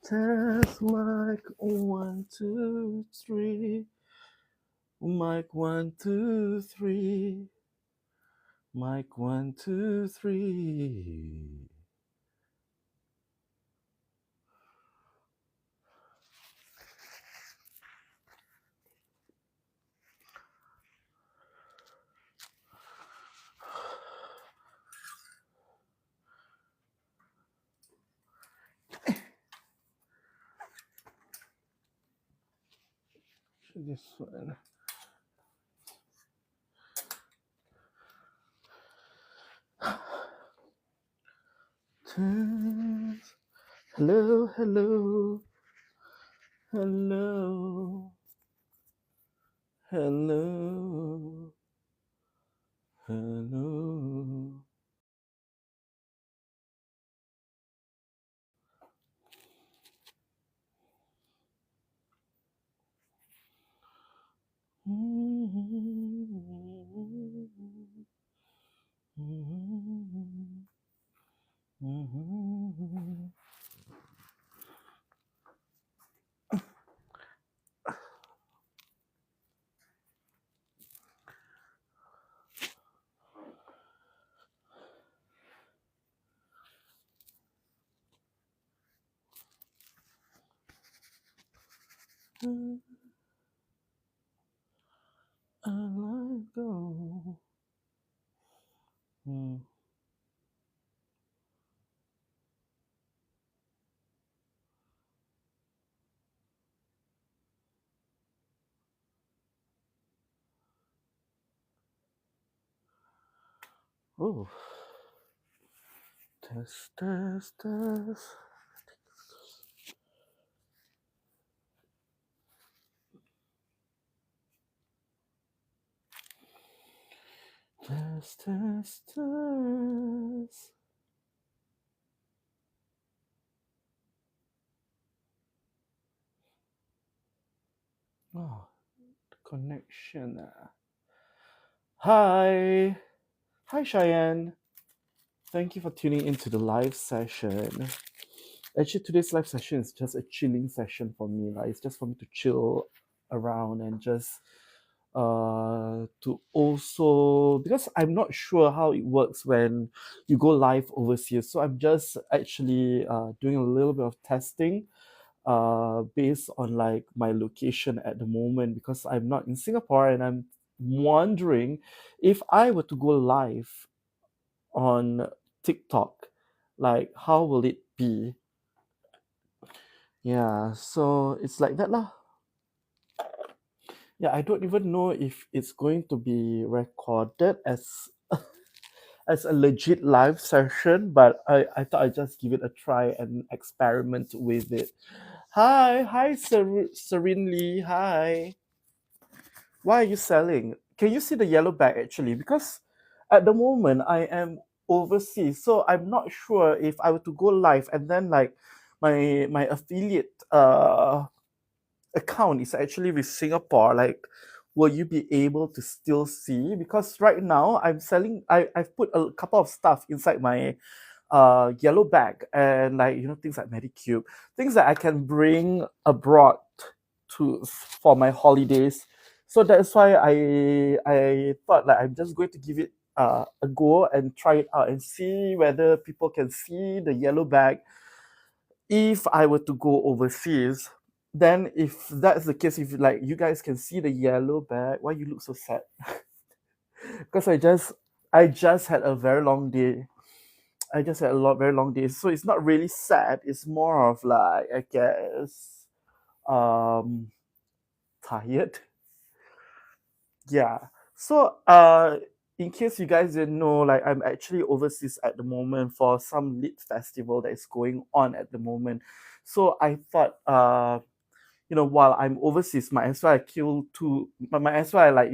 Test mic 1, 2, 3. Mic 1, 2, 3. Mic 1, 2, 3. This one. Test. Hello, hello, hello, hello, hello. I let go. Oh, test, test, test. Test, test, test. Oh, the connection. Hi. Hi, Cheyenne. Thank you for tuning into the live session. Actually, today's live session is just a chilling session for me. Like, it's just for me to chill around and just to also, because I'm not sure how it works when you go live overseas. So I'm just actually doing a little bit of testing based on like my location at the moment, because I'm not in Singapore, and I'm wondering if I were to go live on TikTok, like how will it be? Yeah, so it's like that lah. Yeah, I don't even know if it's going to be recorded as as a legit live session, but I thought I'd just give it a try and experiment with it. Hi, Serene Lee. Hi. Why are you selling? Can you see the yellow bag actually? Because at the moment I am overseas, so I'm not sure if I were to go live and then like my affiliate account is actually with Singapore, like will you be able to still see? Because right now I'm selling, I've put a couple of stuff inside my yellow bag, and like things like Medicube, things that I can bring abroad to for my holidays. So that's why I thought like I'm just going to give it a go and try it out and see whether people can see the yellow bag if I were to go overseas. Then if that's the case, if like you guys can see the yellow bag, why you look so sad? Because I just had a very long day. I just had a very long day. So it's not really sad. It's more of like, I guess, um tired. Yeah. So in case you guys didn't know, like I'm actually overseas at the moment for some lit festival that is going on at the moment. So I thought while I'm overseas, might as well I kill two, might as well I like,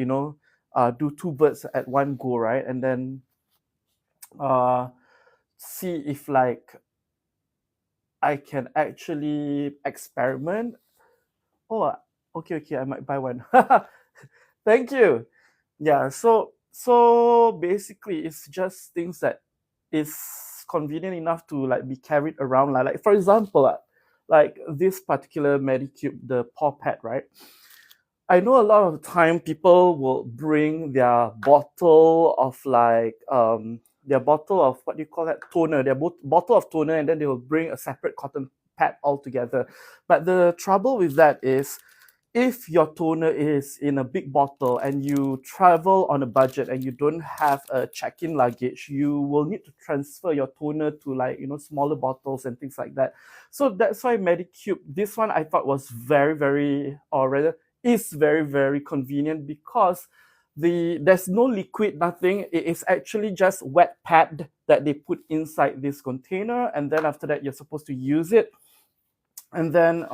do two birds at one go, right? And then uh, see if like I can actually experiment. Oh, okay, I might buy one. Thank you. Yeah, so basically it's just things that is convenient enough to like be carried around. Like for example, like this particular Medicube, the paw pad, right? I know a lot of the time people will bring their bottle of like their bottle of what do you call that, toner, their bottle of toner, and then they will bring a separate cotton pad altogether. But the trouble with that is, if your toner is in a big bottle and you travel on a budget and you don't have a check-in luggage, you will need to transfer your toner to like, you know, smaller bottles and things like that. So that's why Medicube, this one I thought was very, very, or rather is very, very convenient, because there's no liquid, nothing. It is actually just wet pad that they put inside this container, and then after that you're supposed to use it. And then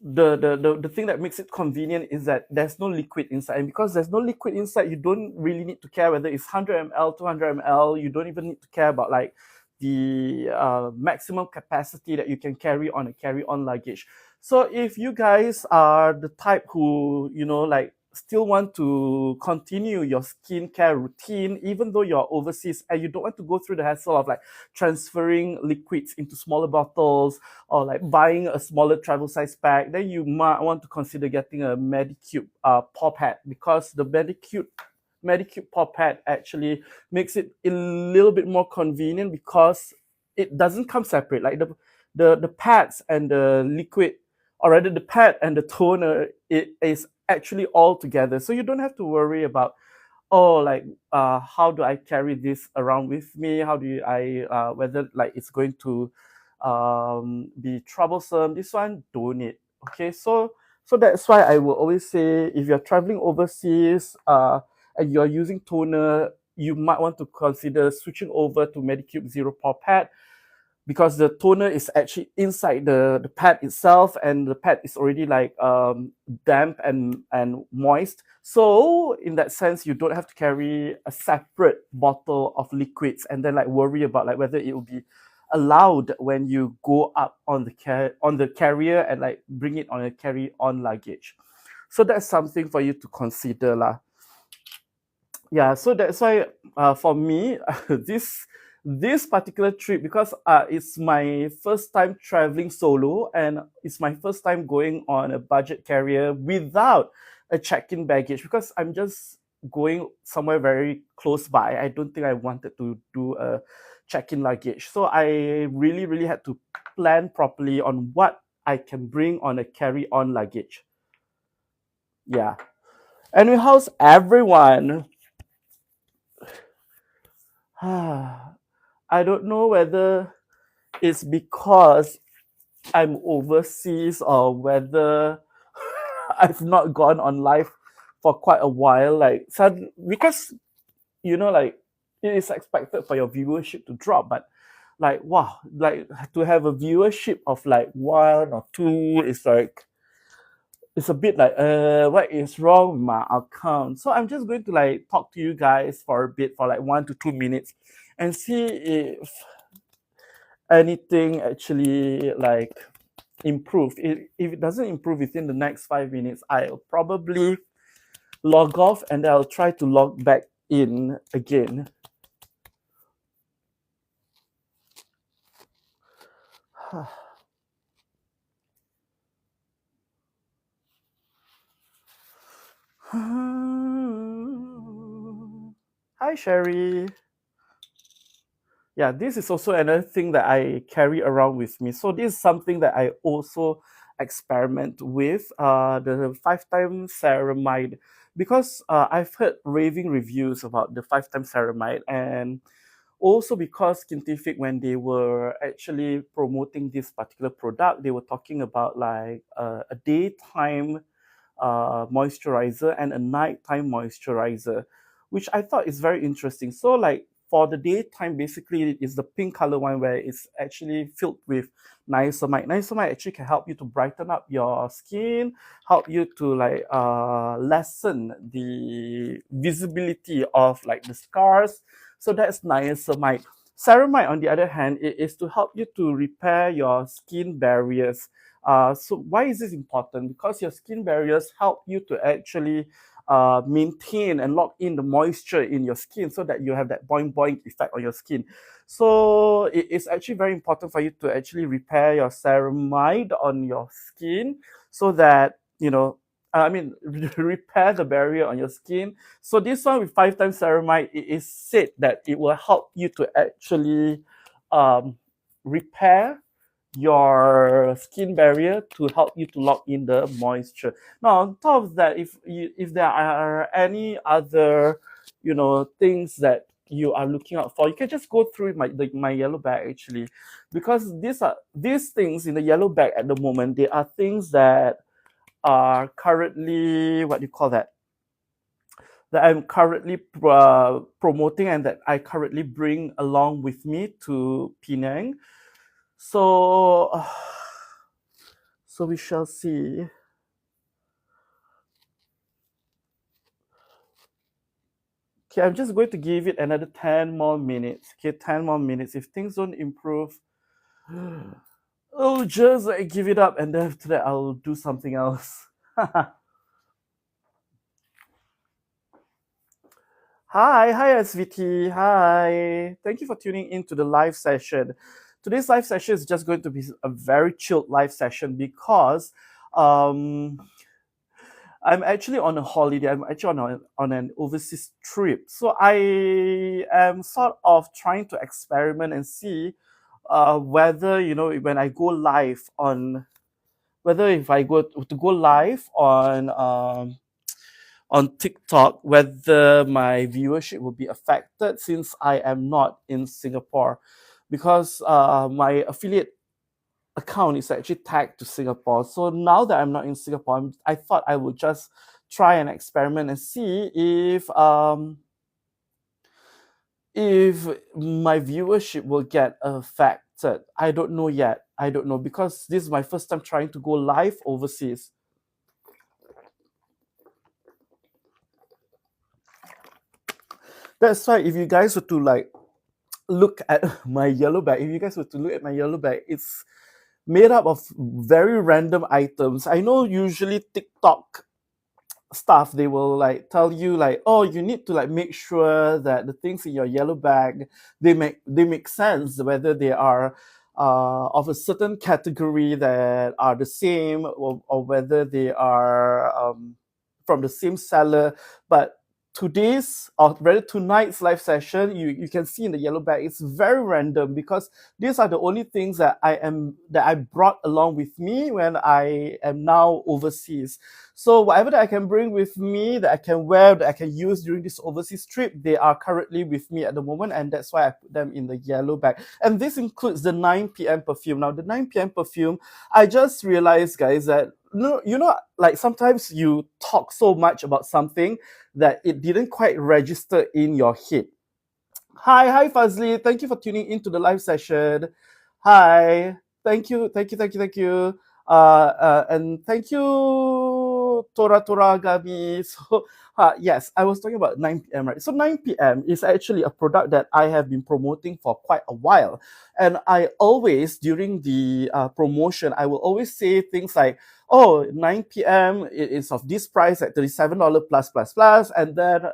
the thing that makes it convenient is that there's no liquid inside, and because there's no liquid inside, you don't really need to care whether it's 100 ml, 200 ml. You don't even need to care about like the maximum capacity that you can carry on a carry-on luggage. So if you guys are the type who, you know, like still want to continue your skincare routine even though you're overseas, and you don't want to go through the hassle of like transferring liquids into smaller bottles or like buying a smaller travel size bag, then you might want to consider getting a Medicube paw pad, because the Medicube paw pad actually makes it a little bit more convenient, because it doesn't come separate. Like the pads and the liquid, or rather the pad and the toner, it is actually all together. So you don't have to worry about, oh, like how do I carry this around with me? How do I whether like it's going to be troublesome? This one don't need. Okay, so that's why I will always say, if you're traveling overseas and you're using toner, you might want to consider switching over to Medicube Zero Pore Pad, because the toner is actually inside the pad itself, and the pad is already like damp and moist. So in that sense, you don't have to carry a separate bottle of liquids and then like worry about like whether it will be allowed when you go up on the carrier and like bring it on a carry-on luggage. So that's something for you to consider lah. Yeah, so that's why for me, this particular trip, because it's my first time traveling solo, and it's my first time going on a budget carrier without a check-in baggage, because I'm just going somewhere very close by. I don't think I wanted to do a check-in luggage. So I really, really had to plan properly on what I can bring on a carry-on luggage. Yeah. Anyway, how's everyone? I don't know whether it's because I'm overseas or whether I've not gone on live for quite a while. Like, because you know, like it is expected for your viewership to drop, but like wow, like to have a viewership of like 1 or 2 is like, it's a bit like what is wrong with my account. So I'm just going to like talk to you guys for a bit, for like 1 to 2 minutes, and see if anything actually like improve. If it doesn't improve within the next 5 minutes, I'll probably log off and I'll try to log back in again. Hi, Sherry. Yeah, this is also another thing that I carry around with me. So this is something that I also experiment with, the 5-time ceramide, because I've heard raving reviews about the 5-time ceramide, and also because Scientific, when they were actually promoting this particular product, they were talking about like a daytime moisturizer and a nighttime moisturizer, which I thought is very interesting. So like for the daytime, basically it is the pink color one, where it's actually filled with niacinamide. Niacinamide actually can help you to brighten up your skin, help you to like lessen the visibility of like the scars. So that's niacinamide. Ceramide, on the other hand, it is to help you to repair your skin barriers. So why is this important? Because your skin barriers help you to actually maintain and lock in the moisture in your skin so that you have that boing boing effect on your skin. So it's actually very important for you to actually repair your ceramide on your skin so that, repair the barrier on your skin. So this one with 5 times ceramide, it is said that it will help you to actually repair your skin barrier to help you to lock in the moisture. Now, on top of that, if there are any other, things that you are looking out for, you can just go through my yellow bag actually, because these things in the yellow bag at the moment. They are things that are currently, what do you call that? That I'm currently promoting and that I currently bring along with me to Penang. So, so we shall see. Okay, I'm just going to give it another 10 more minutes. Okay, 10 more minutes. If things don't improve, I'll just give it up, and then after that, I'll do something else. Hi SVT. Hi. Thank you for tuning in to the live session. Today's live session is just going to be a very chilled live session because I'm actually on a holiday. I'm actually on an overseas trip. So I am sort of trying to experiment and see whether, when I go live on, whether if I go to go live on TikTok, whether my viewership will be affected since I am not in Singapore, because my affiliate account is actually tagged to Singapore. So now that I'm not in Singapore, I thought I would just try an experiment and see if my viewership will get affected. I don't know yet. I don't know, because this is my first time trying to go live overseas. That's why if you guys were to look at my yellow bag, it's made up of very random items. I know usually TikTok stuff, they will tell you oh, you need to make sure that the things in your yellow bag, they make sense, whether they are of a certain category that are the same, or whether they are from the same seller. But tonight's live session, you can see in the yellow bag, it's very random, because these are the only things that I brought along with me when I am now overseas. So whatever that I can bring with me, that I can wear, that I can use during this overseas trip, they are currently with me at the moment, and that's why I put them in the yellow bag. And this includes the 9 p.m. perfume. Now, the 9 p.m. perfume, I just realized, guys, that sometimes you talk so much about something that it didn't quite register in your head. Hi Fazli. Thank you for tuning into the live session. Hi. Thank you. And thank you, Tora Gabi. So, yes, I was talking about 9 p.m., right? So 9 p.m. is actually a product that I have been promoting for quite a while. And I always, during the promotion, I will always say things like, oh, 9 p.m. it is of this price at $37 plus, and then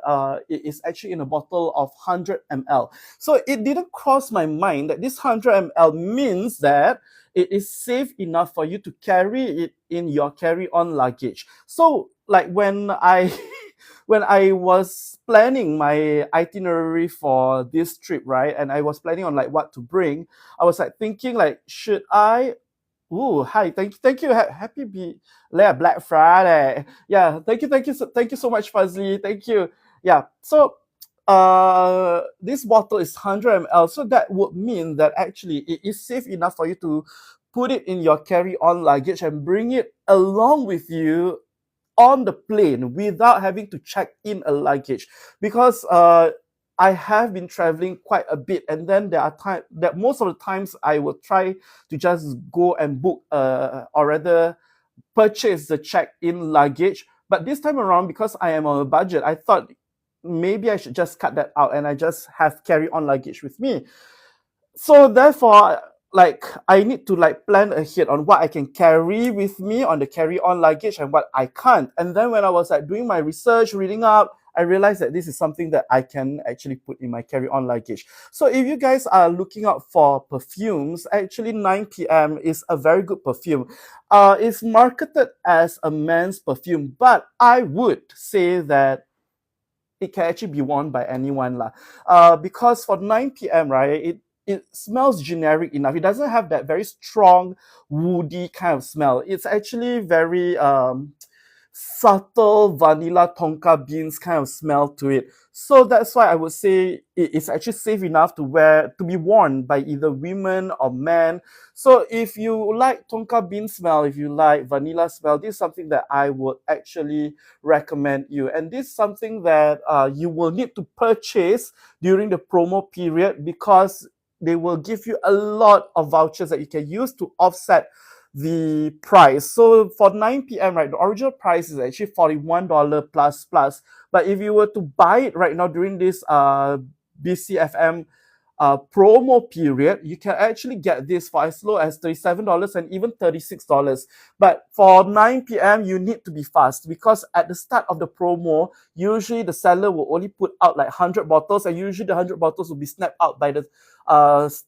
it is actually in a bottle of 100 ml. So it didn't cross my mind that this 100 ml means that it is safe enough for you to carry it in your carry-on luggage. So when I when I was planning my itinerary for this trip, right, and I was planning on what to bring, I was thinking should I. Ooh, hi! Thank you. Happy Black Friday. Yeah, thank you so much, Fazli. Thank you. Yeah. So, this bottle is 100 ml, so that would mean that actually it is safe enough for you to put it in your carry-on luggage and bring it along with you on the plane without having to check in a luggage, because I have been traveling quite a bit, and then there are times that most of the times I will try to just go and book or rather purchase the check-in luggage. But this time around, because I am on a budget, I thought maybe I should just cut that out and I just have carry-on luggage with me. So therefore, like I need to like plan ahead on what I can carry with me on the carry-on luggage and what I can't. And then when I was like doing my research, reading up, I realized that this is something that I can actually put in my carry-on luggage. So if you guys are looking out for perfumes, actually 9 p.m. is a very good perfume. It's marketed as a men's perfume, but I would say that it can actually be worn by anyone lah. Because for 9 p.m., right, it smells generic enough. It doesn't have that very strong woody kind of smell. It's actually very subtle vanilla tonka beans kind of smell to it. So that's why I would say it's actually safe enough to be worn by either women or men. So if you like tonka bean smell, if you like vanilla smell, this is something that I would actually recommend you. And this is something that you will need to purchase during the promo period, because they will give you a lot of vouchers that you can use to offset the price. So for 9 p.m., right, the original price is actually $41 plus plus. But if you were to buy it right now during this BCFM promo period, you can actually get this for as low as $37 and even $36. But for 9 p.m., you need to be fast, because at the start of the promo, usually the seller will only put out like 100 bottles, and usually the 100 bottles will be snapped out by the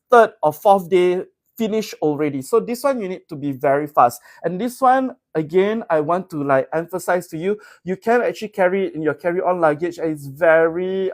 third or fourth day finish already. So this one you need to be very fast. And this one, again, I want to like emphasize to you, you can actually carry it in your carry-on luggage, and it's very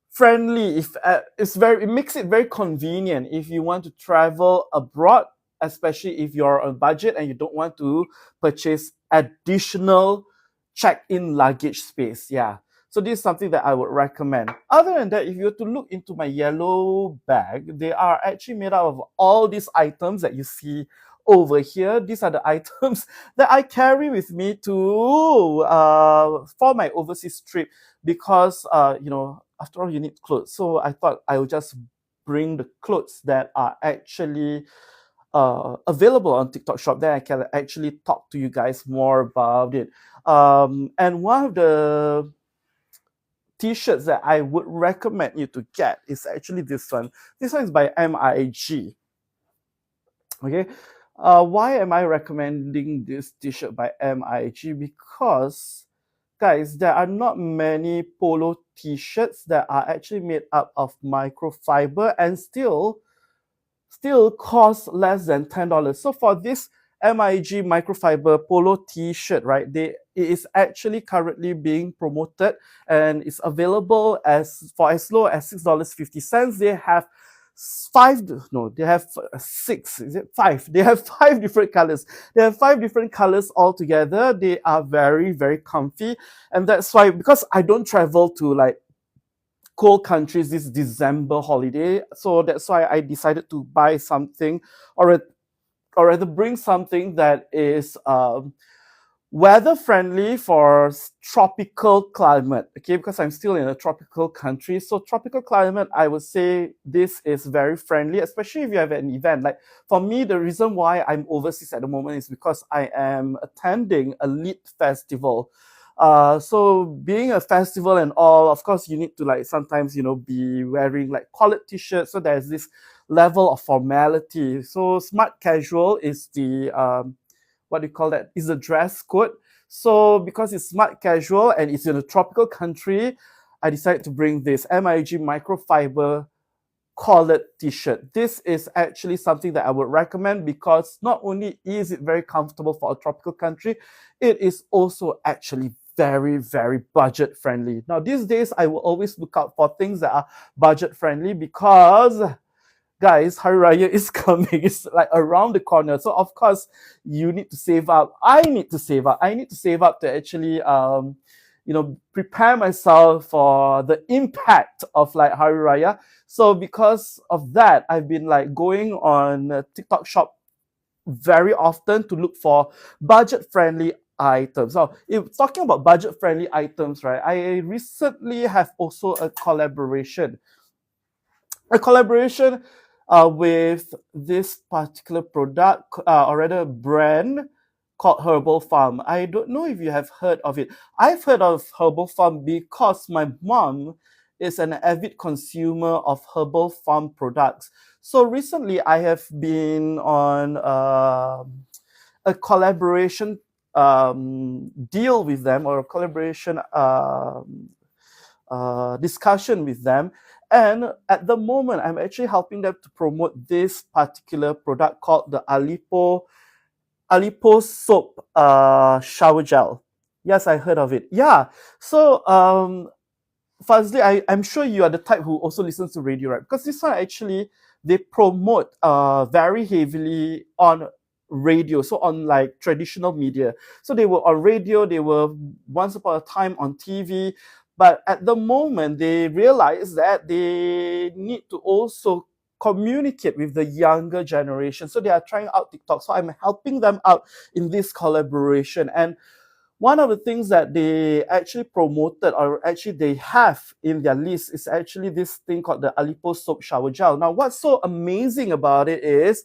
friendly. It makes it very convenient if you want to travel abroad, especially if you're on budget and you don't want to purchase additional check-in luggage space. Yeah. So this is something that I would recommend. Other than that, if you were to look into my yellow bag, they are actually made out of all these items that you see over here. These are the items that I carry with me to for my overseas trip, because after all, you need clothes. So I thought I would just bring the clothes that are actually available on TikTok Shop. Then I can actually talk to you guys more about it. And one of the t-shirts that I would recommend you to get is actually this one. This one is by MIG. Okay. Why am I recommending this t-shirt by MIG? Because, guys, there are not many polo t-shirts that are actually made up of microfiber and still cost less than $10. So for this MIG microfiber polo t-shirt, right, it is actually currently being promoted, and it's available for as low as $6.50. They have six, is it five? They have five different colors. They have five different colors altogether. They are very, very comfy. And that's why, because I don't travel to like cold countries this December holiday, so that's why I decided to buy something, or rather bring something that is weather friendly for tropical climate. Okay, because I'm still in a tropical country, so tropical climate, I would say this is very friendly, especially if you have an event. Like for me, the reason why I'm overseas at the moment is because I am attending a lit festival. So being a festival and all, of course, you need to like sometimes be wearing like collared t-shirts. So there's this level of formality. So smart casual is the what do you call that? Is the dress code. So because it's smart casual and it's in a tropical country, I decided to bring this MIG microfiber collared t-shirt. This is actually something that I would recommend, because not only is it very comfortable for a tropical country, it is also actually very, very budget friendly. Now, these days, I will always look out for things that are budget friendly, because guys, Hari Raya is coming. It's like around the corner. So of course, you need to save up. I need to save up. I need to save up to actually prepare myself for the impact of like Hari Raya. So because of that, I've been like going on TikTok Shop very often to look for budget-friendly items. So, if talking about budget-friendly items, right, I recently have also a collaboration with this particular product, or rather brand, called Herbal Farm. I don't know if you have heard of it. I've heard of Herbal Farm because my mom is an avid consumer of herbal farm products. So recently, I have been on a collaboration deal with them, or a collaboration discussion with them. And at the moment, I'm actually helping them to promote this particular product called the Alipo soap shower gel. Yes, I heard of it. Yeah. So Fazli, I'm sure you are the type who also listens to radio, right? Because this one actually they promote very heavily on radio, so on like traditional media. So they were on radio, they were once upon a time on TV, but at the moment they realize that they need to also communicate with the younger generation. So they are trying out TikTok. So I'm helping them out in this collaboration. And one of the things that they actually promoted, or actually they have in their list, is actually this thing called the Alipo soap shower gel. Now, what's so amazing about it is,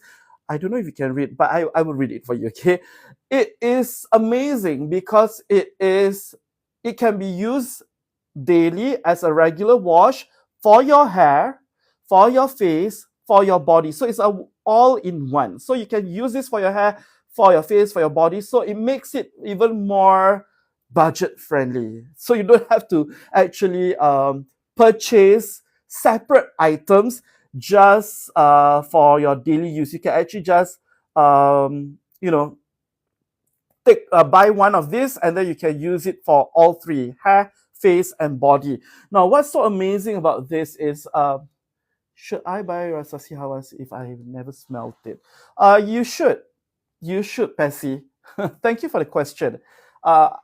I don't know if you can read, but I will read it for you, okay? It is amazing because it can be used daily as a regular wash for your hair, for your face, for your body. So it's a all in one. So you can use this for your hair, for your face, for your body. So it makes it even more budget friendly. So you don't have to actually purchase separate items just for your daily use. You can actually just buy one of this, and then you can use it for all three: hair, face, and body. Now, what's so amazing about this is, should I buy Rasasi Hawas if I never smelt it? You should. You should, Pessy. Thank you for the question. Uh,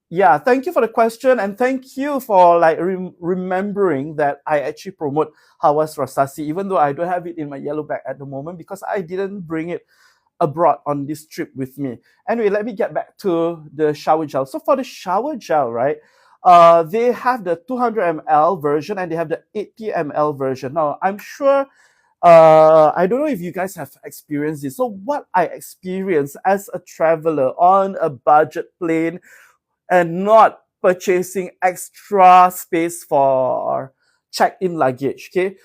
yeah, thank you for the question, and thank you for like remembering that I actually promote Hawas Rasasi, even though I don't have it in my yellow bag at the moment because I didn't bring it abroad on this trip with me. Anyway, let me get back to the shower gel. So for the shower gel, right, they have the 200 ml version and they have the 80 ml version. Now, I'm sure, I don't know if you guys have experienced this. So what I experienced as a traveler on a budget plane and not purchasing extra space for check-in luggage, okay?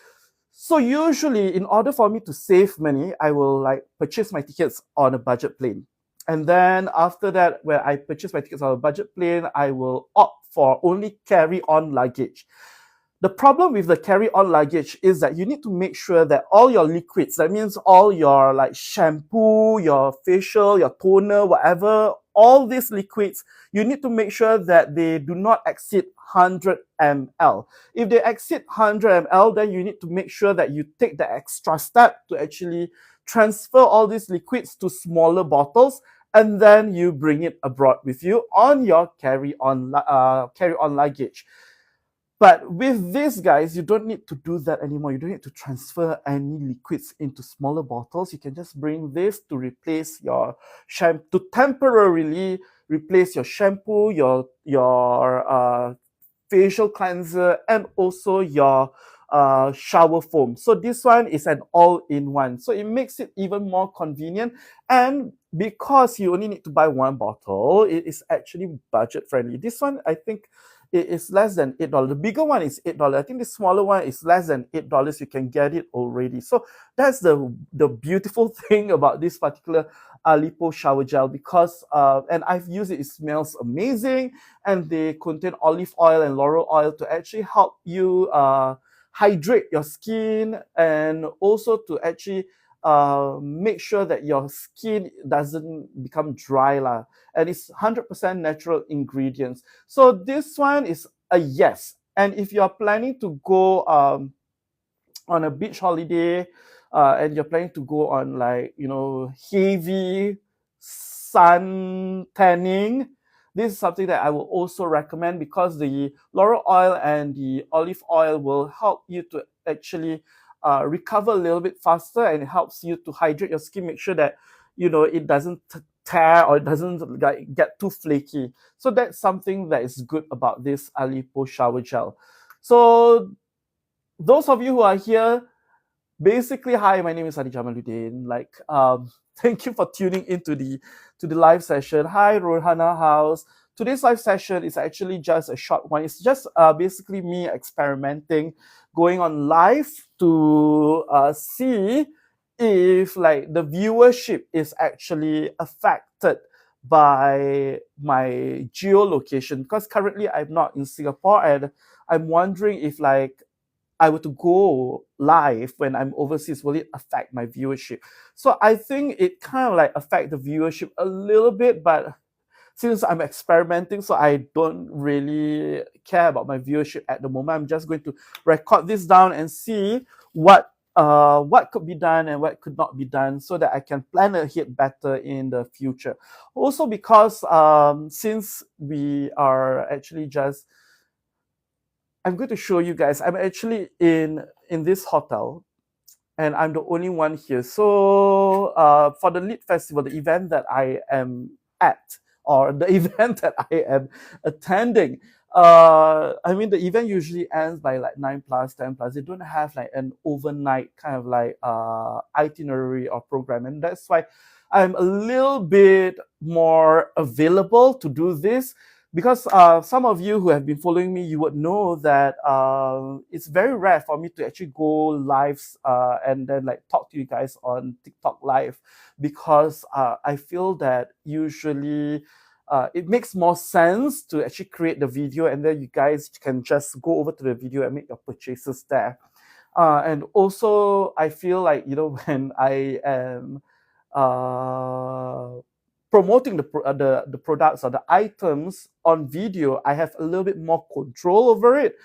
So usually, in order for me to save money, I will like purchase my tickets on a budget plane. And then after that, when I purchase my tickets on a budget plane, I will opt for only carry-on luggage. The problem with the carry-on luggage is that you need to make sure that all your liquids, that means all your like shampoo, your facial, your toner, whatever, all these liquids, you need to make sure that they do not exceed 100 ml. If they exceed 100 ml, then you need to make sure that you take the extra step to actually transfer all these liquids to smaller bottles, and then you bring it abroad with you on your carry-on luggage. But with this, guys, you don't need to do that anymore. You don't need to transfer any liquids into smaller bottles. You can just bring this to replace your shampoo, to temporarily replace your shampoo, your facial cleanser, and also your shower foam. So this one is an all-in-one. So it makes it even more convenient. And because you only need to buy one bottle, it is actually budget-friendly. This one, I think, it is less than $8. The bigger one is $8. I think the smaller one is less than $8. You can get it already. So that's the beautiful thing about this particular Alipo shower gel, because and I've used it. It smells amazing, and they contain olive oil and laurel oil to actually help you hydrate your skin, and also to actually make sure that your skin doesn't become dry lah. And it's 100% natural ingredients. So this one is a yes. And if you're planning to go on a beach holiday, and you're planning to go on like, heavy sun tanning, this is something that I will also recommend, because the laurel oil and the olive oil will help you to actually recover a little bit faster, and it helps you to hydrate your skin, make sure that it doesn't tear or it doesn't get too flaky. So that's something that is good about this Alipo shower gel. So those of you who are here, basically, hi, my name is Adi Jamaluddin. Thank you for tuning into the live session. Hi, Rohana House. today's live session is actually just a short one. It's just basically me experimenting, going on live to see if like the viewership is actually affected by my geolocation, because currently I'm not in Singapore, and I'm wondering if like I were to go live when I'm overseas, will it affect my viewership? So I think it kind of like affect the viewership a little bit, but since I'm experimenting, so I don't really care about my viewership at the moment. I'm just going to record this down and see what could be done and what could not be done, so that I can plan ahead better in the future. Also, because since we are actually just, I'm going to show you guys. I'm actually in this hotel, and I'm the only one here. So for the Lit Festival, the event that I am at, or the event that I am attending, I mean, the event usually ends by like 9 plus, 10 plus. They don't have like an overnight kind of like itinerary or program. And that's why I'm a little bit more available to do this, because some of you who have been following me, you would know that it's very rare for me to actually go lives and then like talk to you guys on TikTok live, because I feel that usually it makes more sense to actually create the video, and then you guys can just go over to the video and make your purchases there. And also, I feel like, you know, when I am promoting the products or the items on video, I have a little bit more control over it.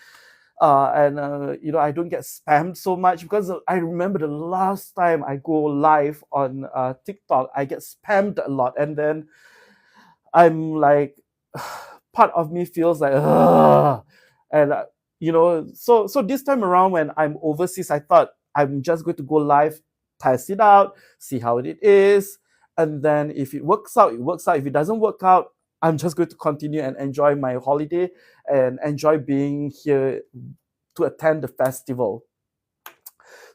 And you know, I don't get spammed so much, because I remember the last time I go live on TikTok, I get spammed a lot, and then I'm like, part of me feels like, ugh. And you know, so this time around when I'm overseas, I thought I'm just going to go live, test it out, see how it is, and then if it works out, it works out. If it doesn't work out, I'm just going to continue and enjoy my holiday and enjoy being here to attend the festival.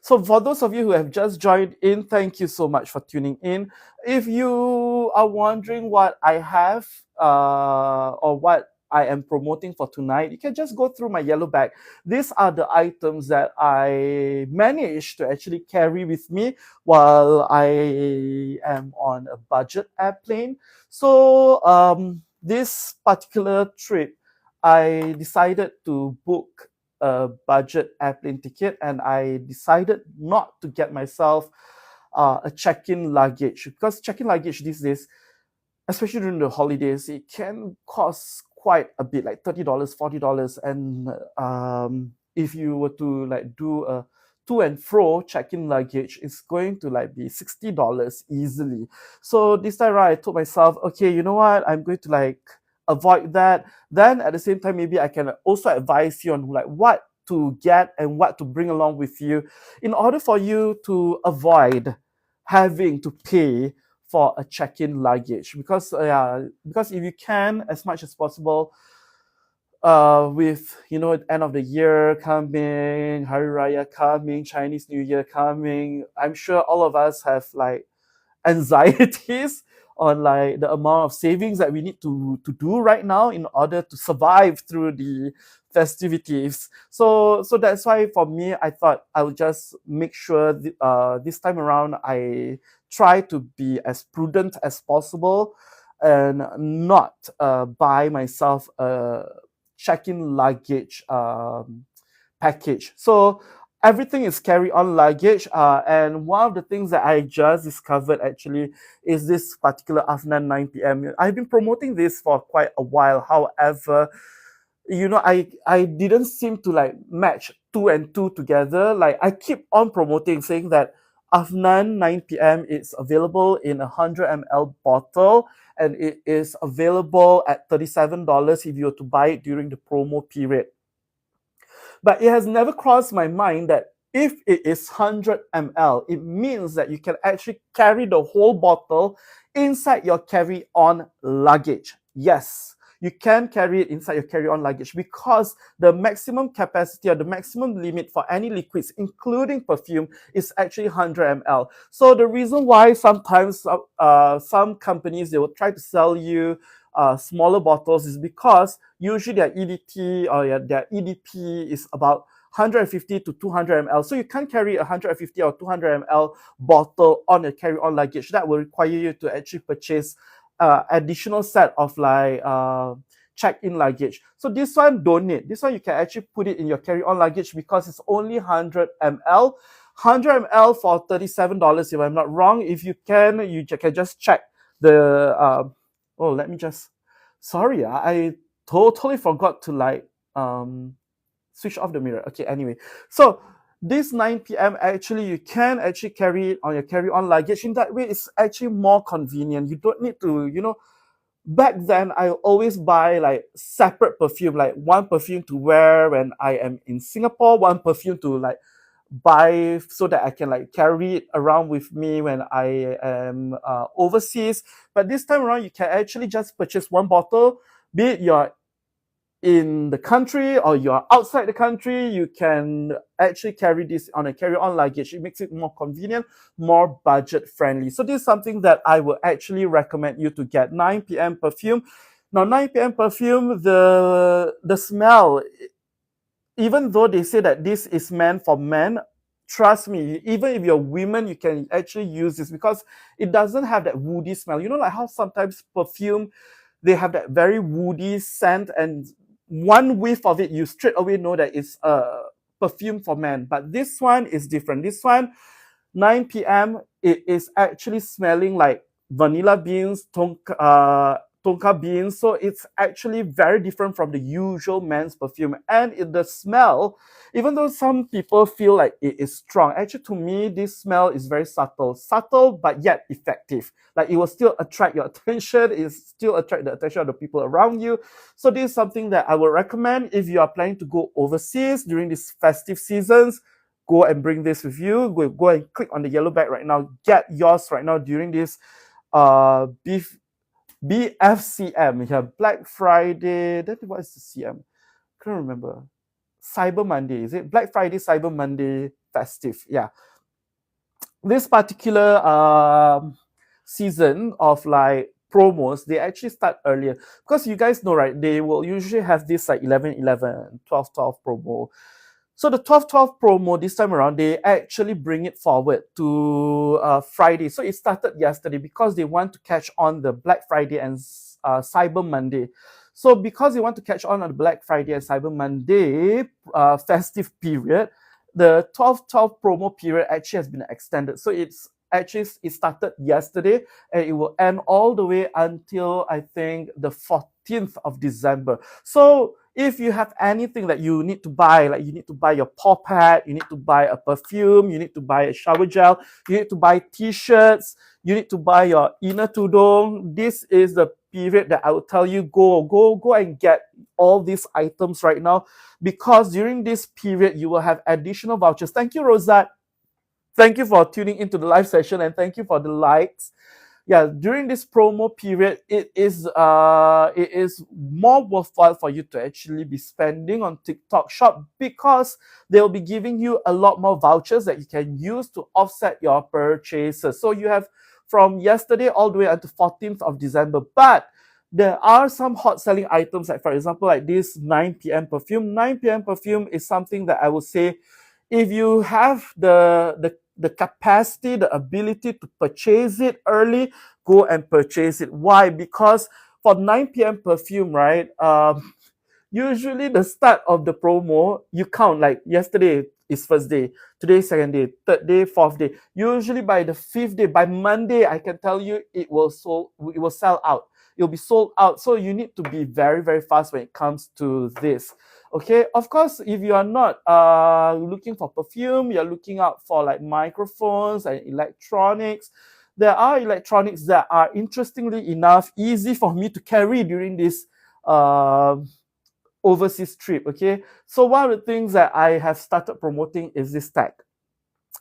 So for those of you who have just joined in, thank you so much for tuning in. If you are wondering what I have or what I am promoting for tonight, you can just go through my yellow bag. These are the items that I managed to actually carry with me while I am on a budget airplane. So this particular trip, I decided to book a budget airplane ticket, and I decided not to get myself a check-in luggage, because check-in luggage these days, especially during the holidays, it can cost quite a bit, like $30, $40, and if you were to like do a to and fro check-in luggage, it's going to like be $60 easily. So this time around, I told myself, okay, you know what, I'm going to like avoid that. Then at the same time, maybe I can also advise you on like what to get and what to bring along with you in order for you to avoid having to pay for a check-in luggage, because if you can, as much as possible, with, you know, end of the year coming, Hari Raya coming, Chinese New Year coming, I'm sure all of us have like anxieties on like the amount of savings that we need to do right now in order to survive through the festivities. So that's why for me, I thought I would just make sure this time around I try to be as prudent as possible and not buy myself a check-in luggage package. So everything is carry-on luggage, and one of the things that I just discovered actually is this particular Afnan 9 p.m. I've been promoting this for quite a while. However, you know, I didn't seem to like match two and two together. Like I keep on promoting, saying that Afnan 9 p.m. is available in a 100 ml bottle, and it is available at $37 if you were to buy it during the promo period. But it has never crossed my mind that if it is 100 ml, it means that you can actually carry the whole bottle inside your carry-on luggage. Yes, you can carry it inside your carry-on luggage, because the maximum capacity or the maximum limit for any liquids, including perfume, is actually 100 ml. So the reason why sometimes some companies, they will try to sell you smaller bottles is because usually their EDT or their EDP is about 150 to 200 ml. So you can't carry a 150 or 200 ml bottle on a carry-on luggage. That will require you to actually purchase additional set of like check-in luggage. So this one don't need. This one you can actually put it in your carry-on luggage because it's only 100 ml. 100 ml for $37 if I'm not wrong. If you can just check the let me just sorry, I totally forgot to like switch off the mirror. Okay, anyway. So this 9 p.m. actually you can actually carry it on your carry-on luggage. In that way, it's actually more convenient. You don't need to, back then I always buy like separate perfume, like one perfume to wear when I am in Singapore, one perfume to like buy so that I can like carry it around with me when I am overseas. But this time around, you can actually just purchase one bottle, be it you're in the country or you're outside the country, you can actually carry this on a carry-on luggage. It makes it more convenient, more budget friendly. So this is something that I would actually recommend you to get. 9 p.m. perfume. Now 9 p.m. perfume, the smell, even though they say that this is meant for men, trust me, even if you're women, you can actually use this because it doesn't have that woody smell. You know, like how sometimes perfume, they have that very woody scent, and one whiff of it, you straight away know that it's a perfume for men. But this one is different. This one, 9 p.m., it is actually smelling like vanilla beans, tonka beans. So it's actually very different from the usual men's perfume. And the smell, even though some people feel like it is strong, actually to me, this smell is very subtle. Subtle, but yet effective. Like it will still attract your attention. It still attract the attention of the people around you. So this is something that I would recommend if you are planning to go overseas during these festive seasons. Go and bring this with you. Go and click on the yellow bag right now. Get yours right now during this BFCM. You have Black Friday. What is the CM? I can't remember. Cyber Monday, is it? Black Friday, Cyber Monday, festive. Yeah. This particular season of like promos, they actually start earlier because you guys know, right? They will usually have this like 11/11, 12/12 promo. So the 12/12 promo this time around, they actually bring it forward to Friday. So it started yesterday because they want to catch on the Black Friday and Cyber Monday. So because they want to catch on the Black Friday and Cyber Monday festive period, the 12/12 promo period actually has been extended. So it started yesterday and it will end all the way until I think the 14th of December. So if you have anything that you need to buy, like you need to buy your paw pad, you need to buy a perfume, you need to buy a shower gel, you need to buy t-shirts, you need to buy your inner tudung, this is the period that I would tell you go and get all these items right now, because during this period you will have additional vouchers. Thank you, Rosat. Thank you for tuning into the live session and thank you for the likes. Yeah, during this promo period, it is more worthwhile for you to actually be spending on TikTok Shop because they'll be giving you a lot more vouchers that you can use to offset your purchases. So you have from yesterday all the way until 14th of December. But there are some hot selling items, like for example, like this 9 p.m. perfume. 9 p.m. perfume is something that I would say, if you have the capacity, the ability to purchase it early, go and purchase it. Why? Because for 9 p.m. perfume, right, usually the start of the promo, you count like yesterday is first day, today is second day, third day, fourth day. Usually by the fifth day, by Monday, I can tell you it will sell out. It'll be sold out. So you need to be very, very fast when it comes to this. Okay, of course, if you are not looking for perfume, you're looking out for like microphones and electronics. There are electronics that are, interestingly enough, easy for me to carry during this overseas trip. Okay, so one of the things that I have started promoting is this tag,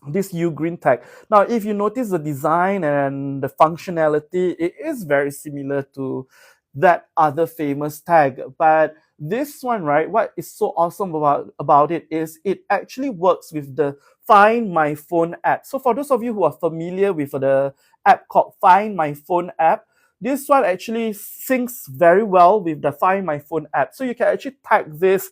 this Ugreen tag. Now, if you notice the design and the functionality, it is very similar to that other famous tag. But this one, right, what is so awesome about it is it actually works with the Find My Phone app. So for those of you who are familiar with the app called Find My Phone app, This one actually syncs very well with the Find My Phone app. So you can actually tag this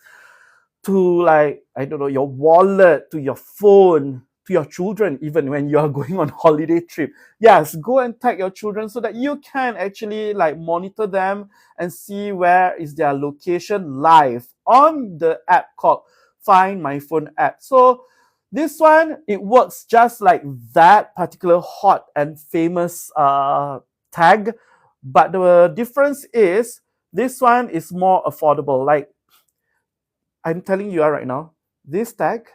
to, like, I don't know, your wallet, to your phone, to your children, even when you are going on holiday trip. Yes, go and tag your children so that you can actually like monitor them and see where is their location live on the app called Find My Phone app. So this one, it works just like that particular hot and famous tag, but the difference is this one is more affordable. Like, I'm telling you right now, this tag,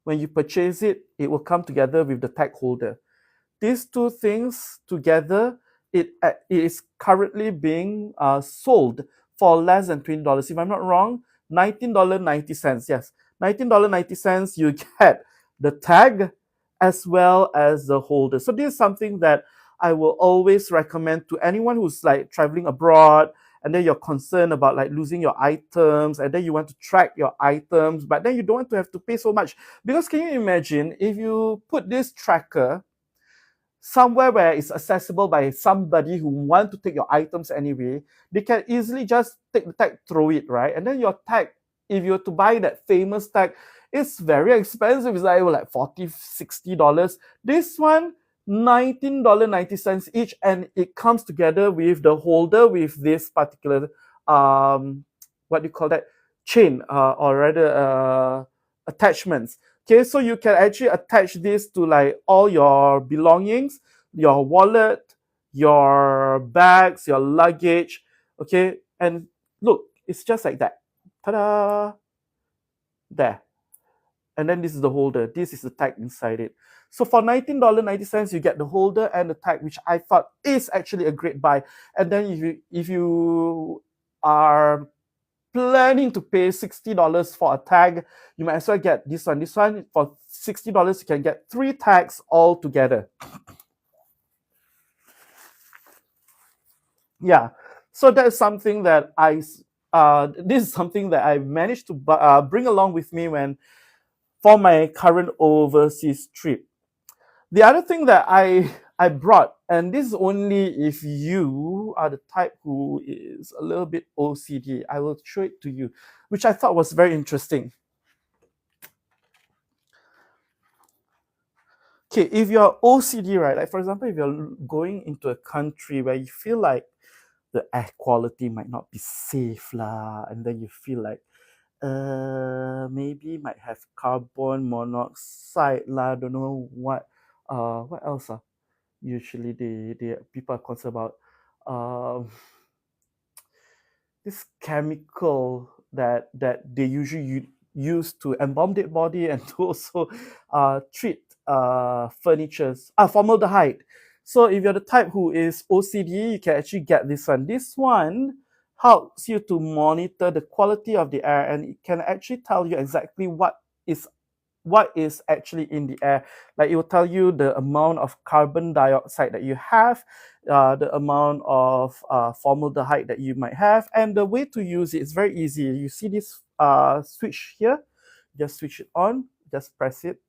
when you purchase it, it will come together with the tag holder. These two things together, it is currently being sold for less than $20. If I'm not wrong, $19.90. Yes, $19.90. You get the tag as well as the holder. So this is something that I will always recommend to anyone who's like traveling abroad, and then you're concerned about like losing your items, and then you want to track your items, but then you don't want to have to pay so much. Because can you imagine if you put this tracker somewhere where it's accessible by somebody who want to take your items anyway, they can easily just take the tag, throw it, right? And then your tag, if you were to buy that famous tag, it's very expensive. It's like $40, $60. This one, $19.90 each, and it comes together with the holder with this particular what do you call that, chain, or rather attachments. Okay, so you can actually attach this to like all your belongings, your wallet, your bags, your luggage. Okay, and look, it's just like that. Ta-da! There. And then this is the holder. This is the tag inside it. So for $19.90, you get the holder and the tag, which I thought is actually a great buy. And then if you are planning to pay $60 for a tag, you might as well get this one. This one, for $60, you can get 3 tags all together. Yeah. So that's something that this is something that I managed to bring along with me for my current overseas trip. The other thing that I brought, and this is only if you are the type who is a little bit OCD, I will show it to you, which I thought was very interesting. Okay, if you're OCD, right, like for example, if you're going into a country where you feel like the air quality might not be safe lah, and then you feel like maybe might have carbon monoxide lah, don't know what else usually the people are concerned about, this chemical that they usually use to embalm dead body and to also treat furnitures, formaldehyde. So if you're the type who is OCD, you can actually get this one. This one helps you to monitor the quality of the air, and it can actually tell you exactly what is actually in the air. Like, it will tell you the amount of carbon dioxide that you have, the amount of formaldehyde that you might have, and the way to use it is very easy. You see this switch here, just switch it on, just press it,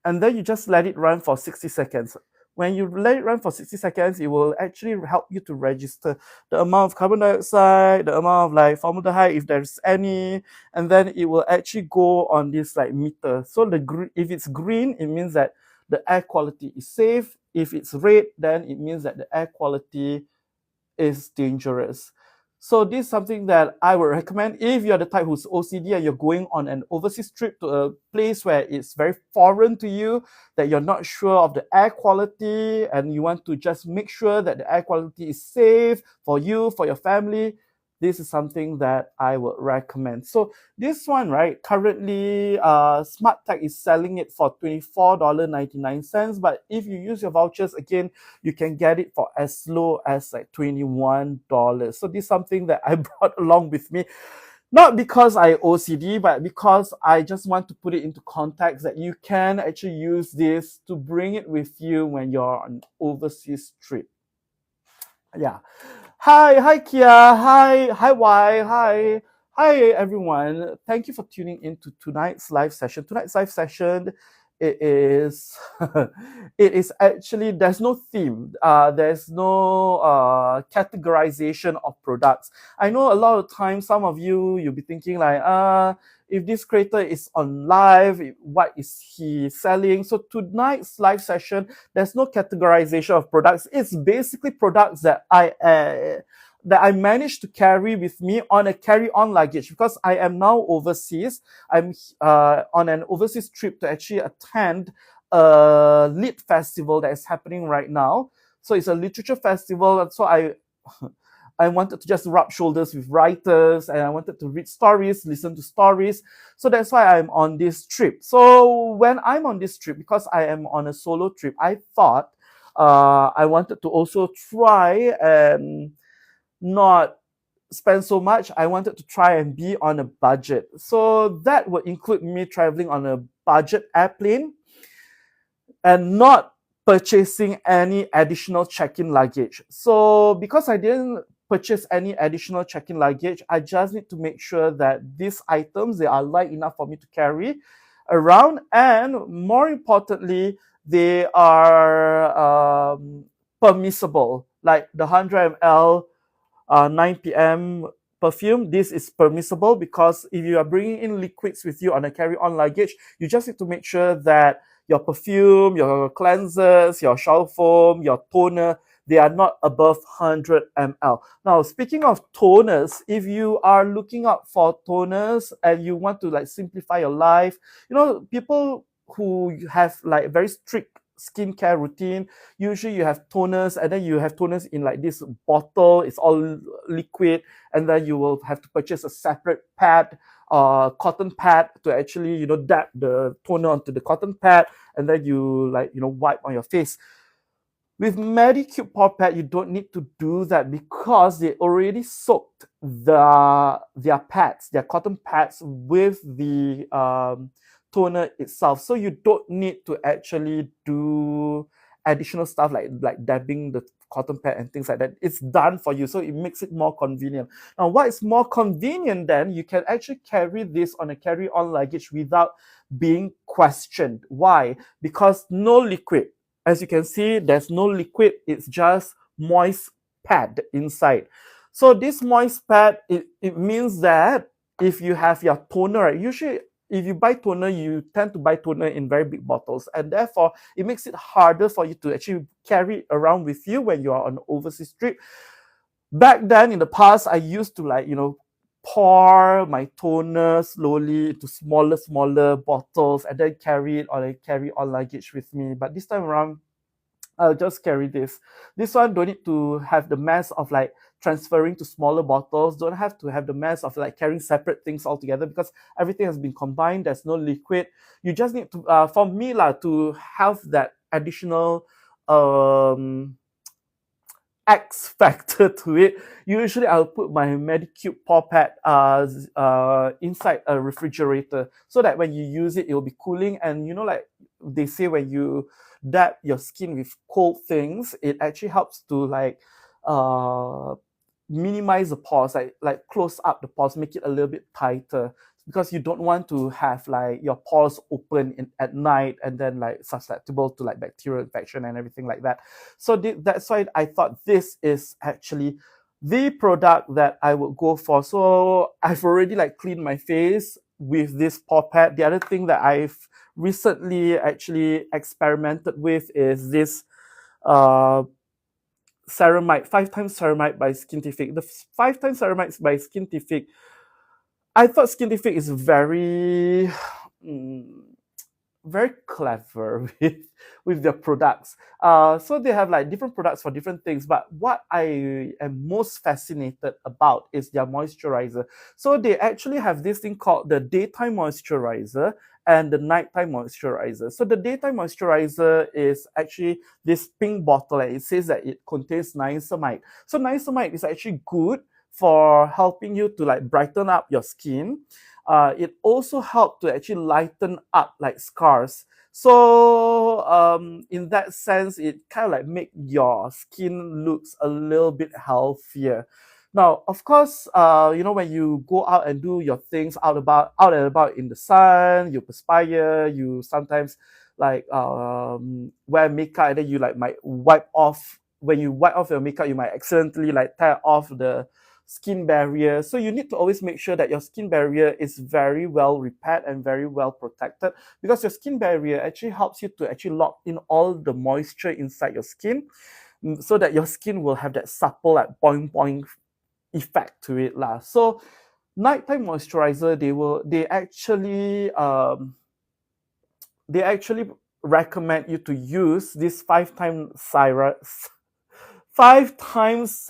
and then you just let it run for 60 seconds. When you let it run for 60 seconds, it will actually help you to register the amount of carbon dioxide, the amount of like formaldehyde, if there's any, and then it will actually go on this like meter. So if it's green, it means that the air quality is safe. If it's red, then it means that the air quality is dangerous. So this is something that I would recommend if you're the type who's OCD and you're going on an overseas trip to a place where it's very foreign to you, that you're not sure of the air quality, and you want to just make sure that the air quality is safe for you, for your family. This is something that I would recommend. So this one, right, currently SmartTech is selling it for $24.99. But if you use your vouchers, again, you can get it for as low as like $21. So this is something that I brought along with me. Not because I OCD, but because I just want to put it into context that you can actually use this to bring it with you when you're on an overseas trip. Yeah. Hi Kia, hi Y, hi everyone. Thank you for tuning into tonight's live session. Tonight's live session it is it is actually, there's no theme, there's no categorization of products. I know a lot of times some of you'll be thinking like, if this creator is on live, what is he selling? So tonight's live session, there's no categorization of products. It's basically products that I managed to carry with me on a carry-on luggage, because I am now overseas. I'm on an overseas trip to actually attend a lit festival that is happening right now. So it's a literature festival, and so I wanted to just rub shoulders with writers, and I wanted to read stories, listen to stories. So that's why I'm on this trip. So when I'm on this trip, because I am on a solo trip, I thought I wanted to also try and not spend so much. I wanted to try and be on a budget. So that would include me traveling on a budget airplane and not purchasing any additional check-in luggage. So because I didn't purchase any additional check-in luggage, I just need to make sure that these items, they are light enough for me to carry around, and more importantly, they are permissible. Like the 100 ml 9 p.m. perfume, this is permissible, because if you are bringing in liquids with you on a carry-on luggage, you just need to make sure that your perfume, your cleansers, your shower foam, your toner, they are not above 100 ml. Now, speaking of toners, if you are looking out for toners and you want to like simplify your life, people who have like very strict skincare routine, usually you have toners, and then you have toners in like this bottle, it's all liquid, and then you will have to purchase a separate pad, cotton pad, to actually dab the toner onto the cotton pad, and then you wipe on your face. With Medicube Pore Pad, you don't need to do that, because they already soaked their pads, their cotton pads, with the toner itself. So you don't need to actually do additional stuff like dabbing the cotton pad and things like that. It's done for you, so it makes it more convenient. Now, what is more convenient then? You can actually carry this on a carry-on luggage without being questioned. Why? Because no liquid. As you can see, there's no liquid, it's just moist pad inside. So this moist pad, it means that if you have your toner, right, usually if you buy toner, you tend to buy toner in very big bottles, and therefore it makes it harder for you to actually carry it around with you when you are on an overseas trip. Back then in the past, I used to pour my toner slowly into smaller bottles and then carry it on a carry-on luggage with me. But this time around, I'll just carry this. This one don't need to have the mess of like transferring to smaller bottles. Don't have to have the mess of like carrying separate things altogether, because everything has been combined. There's no liquid. You just need to, for me to have that additional X factor to it. Usually I'll put my Medicube Pore Pad inside a refrigerator, so that when you use it, it'll be cooling. And like they say, when you dab your skin with cold things, it actually helps to minimize the pores, like close up the pores, make it a little bit tighter, because you don't want to have like your pores open at night and then like susceptible to like bacterial infection and everything like that. So that's why I thought this is actually the product that I would go for. So I've already like cleaned my face with this pore pad. The other thing that I've recently actually experimented with is this ceramide, 5x ceramide by Skintific. The 5x ceramide by Skintific, I thought Skintific is very very clever with their products. So they have like different products for different things, but what I am most fascinated about is their moisturizer. So they actually have this thing called the daytime moisturizer and the nighttime moisturizer. So the daytime moisturizer is actually this pink bottle, and it says that it contains niacinamide. So niacinamide is actually good for helping you to like brighten up your skin. It also helped to actually lighten up like scars. So in that sense, it kind of like make your skin looks a little bit healthier. Now, of course, when you go out and do your things out and about in the sun, you perspire, you sometimes like wear makeup and then you like might wipe off. When you wipe off your makeup, you might accidentally like tear off the skin barrier. So you need to always make sure that your skin barrier is very well repaired and very well protected, because your skin barrier actually helps you to actually lock in all the moisture inside your skin, so that your skin will have that supple like boing boing effect to it lah. So nighttime moisturizer, they actually recommend you to use this 5 times ceramide. 5 times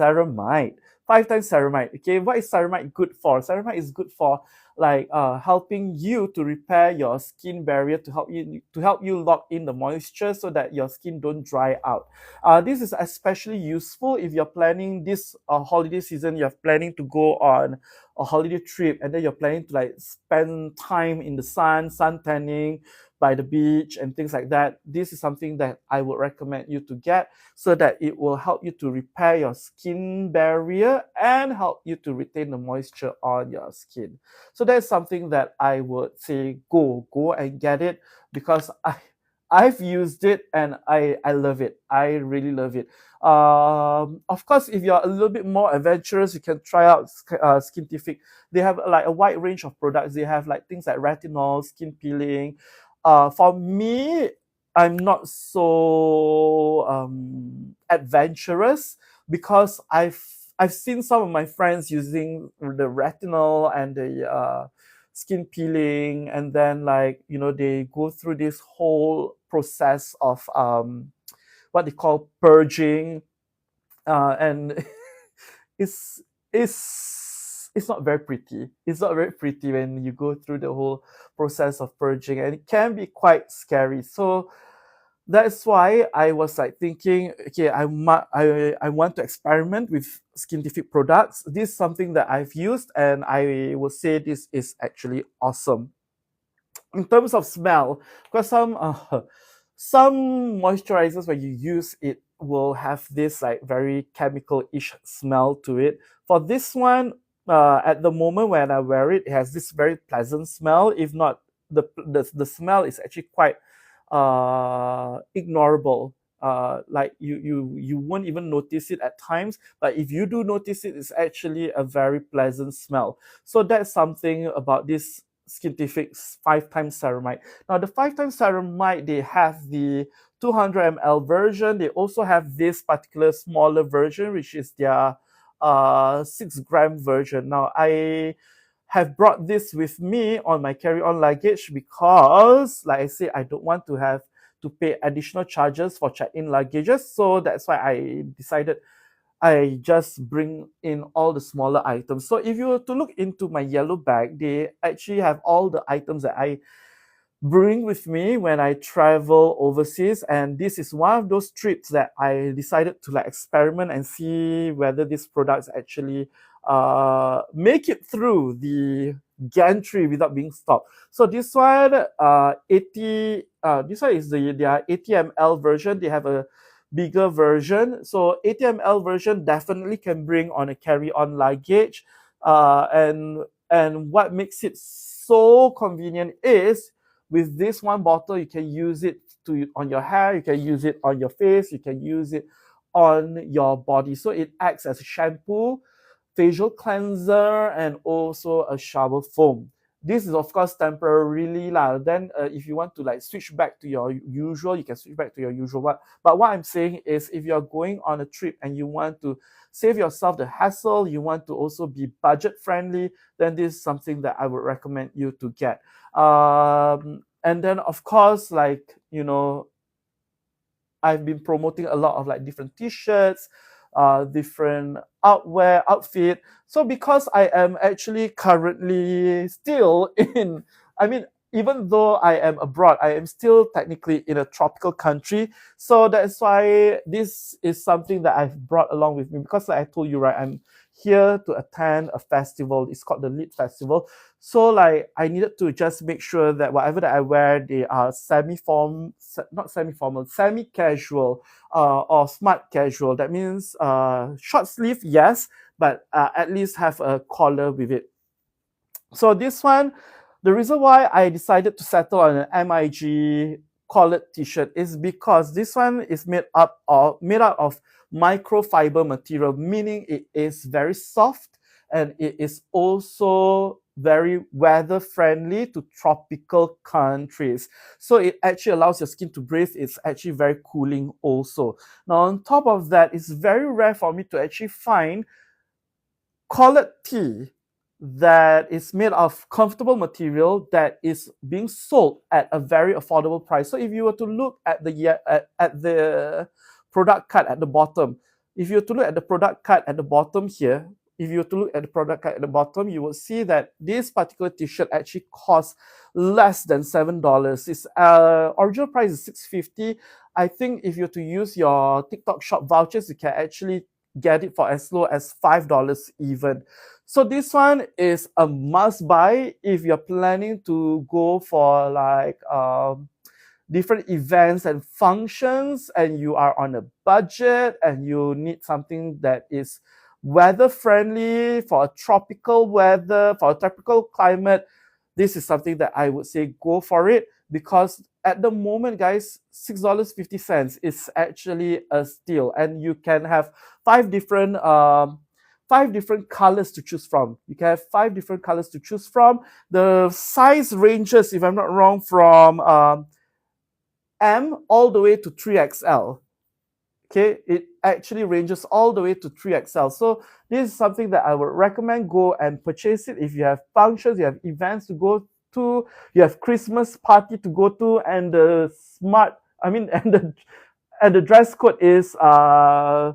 ceramide. Okay, what is ceramide good for? Ceramide is good for like helping you to repair your skin barrier, to help you lock in the moisture so that your skin don't dry out. This is especially useful if you're planning this holiday season. You're planning to go on a holiday trip, and then you're planning to like spend time in the sun tanning by the beach and things like that. This is something that I would recommend you to get, so that it will help you to repair your skin barrier and help you to retain the moisture on your skin. So that's something that I would say go and get it, because I've used it and I love it. I really love it. Of course, if you're a little bit more adventurous, you can try out Skintific. They have like a wide range of products. They have like things like retinol, skin peeling. For me, I'm not so adventurous, because I've seen some of my friends using the retinol and the skin peeling, and then like they go through this whole process of what they call purging, and it's it's not very pretty. It's not very pretty when you go through the whole process of purging, and it can be quite scary. So that's why I was like thinking, okay, I want to experiment with Skintific products. This is something that I've used, and I will say this is actually awesome. In terms of smell, because some moisturizers when you use it will have this like very chemical-ish smell to it. For this one, at the moment when I wear it, it has this very pleasant smell. If not, the smell is actually quite ignorable. Like you won't even notice it at times, but if you do notice it, it's actually a very pleasant smell. So that's something about this Skintific 5 times ceramide. Now the 5 times ceramide, they have the 200 ml version. They also have this particular smaller version, which is their 6 gram version. Now I have brought this with me on my carry-on luggage because, like I said, I don't want to have to pay additional charges for check-in luggages. So that's why I decided I just bring in all the smaller items. So if you were to look into my yellow bag, they actually have all the items that I bring with me when I travel overseas. And this is one of those trips that I decided to like experiment and see whether these products actually make it through the gantry without being stopped. So this one, 80. This one is their 80 ml version. They have a bigger version. So 80 ml version definitely can bring on a carry-on luggage. And what makes it so convenient is, with this one bottle, you can use it on your hair, you can use it on your face, you can use it on your body. So it acts as a shampoo, facial cleanser, and also a shower foam. This is of course temporarily lah. Then if you want to like switch back to your usual, you can switch back to your usual one. But what I'm saying is, if you're going on a trip and you want to save yourself the hassle, you want to also be budget friendly, then this is something that I would recommend you to get. And then of course, like I've been promoting a lot of like different t-shirts, different outfit. So because I am actually currently still in, I mean, even though I am abroad, I am still technically in a tropical country. So that's why this is something that I've brought along with me, because like I told you, right, I'm here to attend a festival. It's called the Lit Festival. So like I needed to just make sure that whatever that I wear, they are not semi-formal, semi-casual, or smart casual. That means short sleeve, yes, but at least have a collar with it. So this one, the reason why I decided to settle on an MIG collared t-shirt is because this one is made out of microfiber material, meaning it is very soft and it is also very weather friendly to tropical countries. So it actually allows your skin to breathe. It's actually very cooling also. Now, on top of that, it's very rare for me to actually find collared tee that is made of comfortable material that is being sold at a very affordable price. So if you were to look at the product card at the bottom, if you were to look at the product card at the bottom here, if you were to look at the product card at the bottom, you will see that this particular t-shirt actually costs less than $7. Its original price is $6.50. I think if you were to use your TikTok shop vouchers, you can actually get it for as low as $5 even. So this one is a must buy if you're planning to go for like different events and functions and you are on a budget and you need something that is weather friendly for a tropical weather, for a tropical climate. This is something that I would say go for it, because at the moment, guys, $6.50 is actually a steal, and you can have five different colors to choose from. You can have 5 different colors to choose from. The size ranges, if I'm not wrong, from M all the way to 3XL. Okay, it actually ranges all the way to 3XL. So this is something that I would recommend. Go and purchase it if you have functions, you have events to go to, you have Christmas party to go to, and the and the dress code is a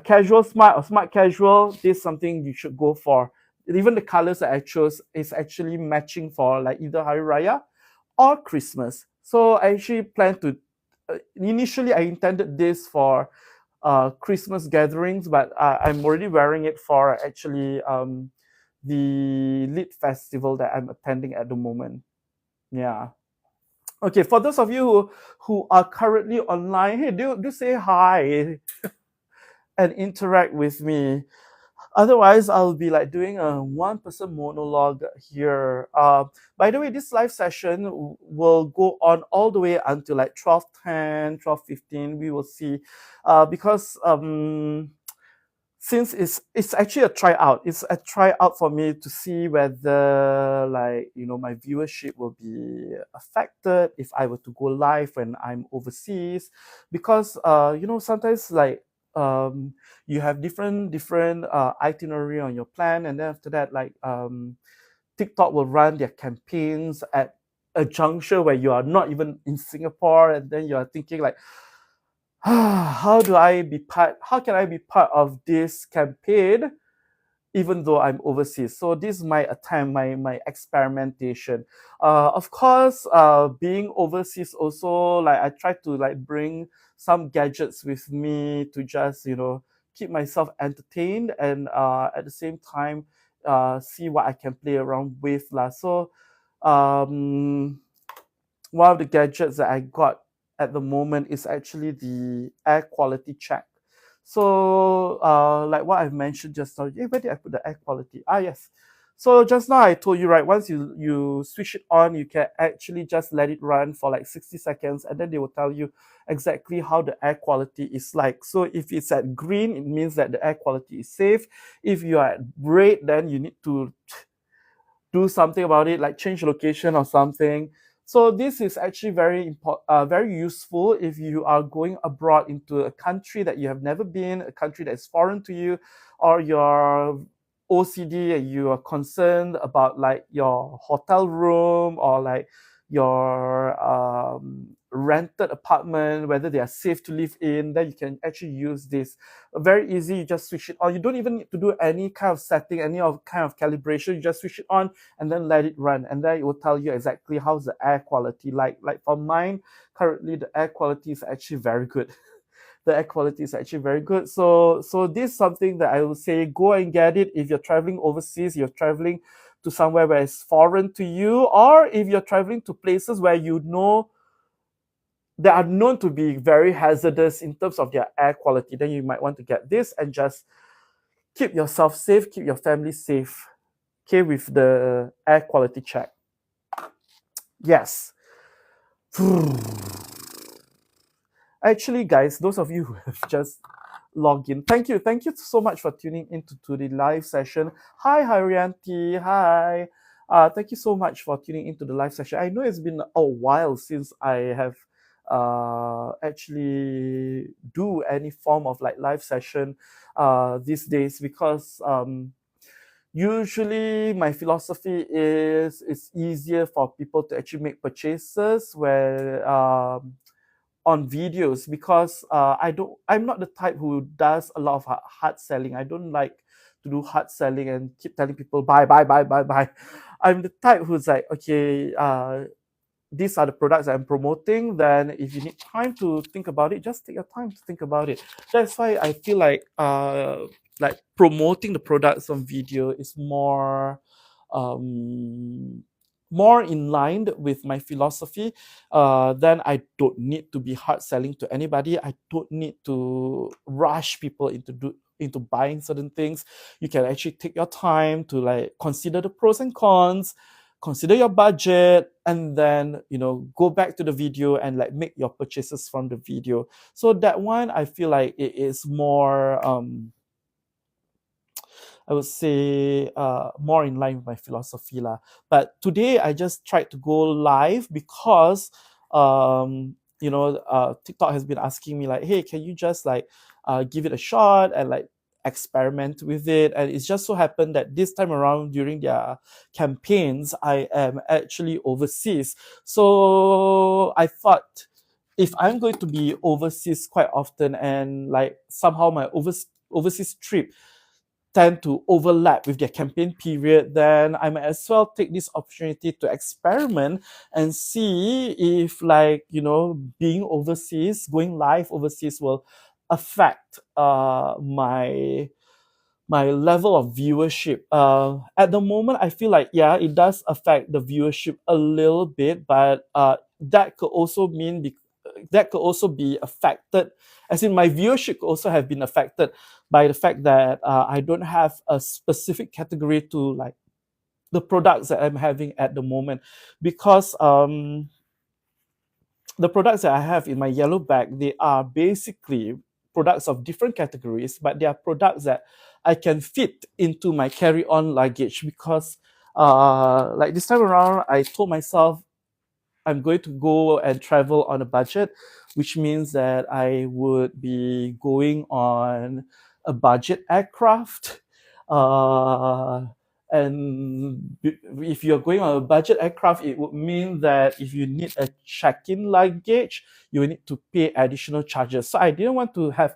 casual smart or smart casual. This is something you should go for. Even the colors that I chose is actually matching for like either Hari Raya or Christmas. So I actually plan to initially I intended this for Christmas gatherings, but I'm already wearing it for actually the Lit Festival that I'm attending at the moment. Yeah. Okay, for those of you who are currently online, hey, do say hi and interact with me. Otherwise, I'll be like doing a one-person monologue here. By the way, this live session will go on all the way until like 12:10, 12:15. We will see, because since it's actually a tryout. It's a tryout for me to see whether like my viewership will be affected if I were to go live when I'm overseas, because sometimes like you have different itinerary on your plan, and then after that like TikTok will run their campaigns at a juncture where you are not even in Singapore, and then you are thinking like, how can I be part of this campaign even though I'm overseas? So this is my attempt, my experimentation. Of course, being overseas also, like I try to like bring some gadgets with me to just keep myself entertained, and at the same time see what I can play around with lah. So one of the gadgets that I got at the moment is actually the air quality check. So like what I've mentioned just now, where did I put the air quality? Yes. So just now I told you, right, once you switch it on, you can actually just let it run for like 60 seconds, and then they will tell you exactly how the air quality is like. So if it's at green, it means that the air quality is safe. If you are at red, then you need to do something about it, like change location or something. So this is actually very useful if you are going abroad into a country that you have never been, a country that is foreign to you, or you're OCD and you are concerned about like your hotel room or like your rented apartment, whether they are safe to live in. Then you can actually use this. Very easy, you just switch it on. You don't even need to do any kind of setting, any kind of calibration. You just switch it on and then let it run, and then it will tell you exactly how's the air quality like. Like for mine, currently the air quality is actually very good. The air quality is actually very good. So this is something that I would say go and get it if you're traveling overseas, you're traveling to somewhere where it's foreign to you, or if you're traveling to places where they are known to be very hazardous in terms of their air quality, then you might want to get this and just keep yourself safe, keep your family safe, okay, with the air quality check. Yes. Actually, guys, those of you who have just logged in, thank you so much for tuning into to the live session. Hi, Haryanti. Hi. Thank you so much for tuning into the live session. I know it's been a while since I have actually do any form of like live session these days, because usually my philosophy is it's easier for people to actually make purchases where on videos, because I'm not the type who does a lot of hard selling. I don't like to do hard selling and keep telling people buy, buy, buy, buy, buy. I'm the type who's like, okay, these are the products I'm promoting. Then if you need time to think about it, just take your time to think about it. That's why I feel like promoting the products on video is um more in line with my philosophy. Then I don't need to be hard selling to anybody. I don't need to rush people into buying certain things. You can actually take your time to like consider the pros and cons, consider your budget, and then go back to the video and like make your purchases from the video. So that one, I feel like it is more I would say more in line with my philosophy lah. But today I just tried to go live because TikTok has been asking me like, hey, can you just like give it a shot and like experiment with it? And it's just so happened that this time around during their campaigns, I am actually overseas. So I thought, if I'm going to be overseas quite often and like somehow my overseas trip tend to overlap with their campaign period, then I might as well take this opportunity to experiment and see if being overseas, going live overseas will affect my level of viewership. At the moment, I feel like, yeah, it does affect the viewership a little bit, but that could also be affected, as in my viewership could also have been affected by the fact that I don't have a specific category to like the products that I'm having at the moment, because the products that I have in my yellow bag, they are basically products of different categories, but they are products that I can fit into my carry-on luggage, because like this time around, I told myself I'm going to go and travel on a budget, which means that I would be going on a budget aircraft. And if you're going on a budget aircraft, it would mean that if you need a check-in luggage, you will need to pay additional charges. So I didn't want to have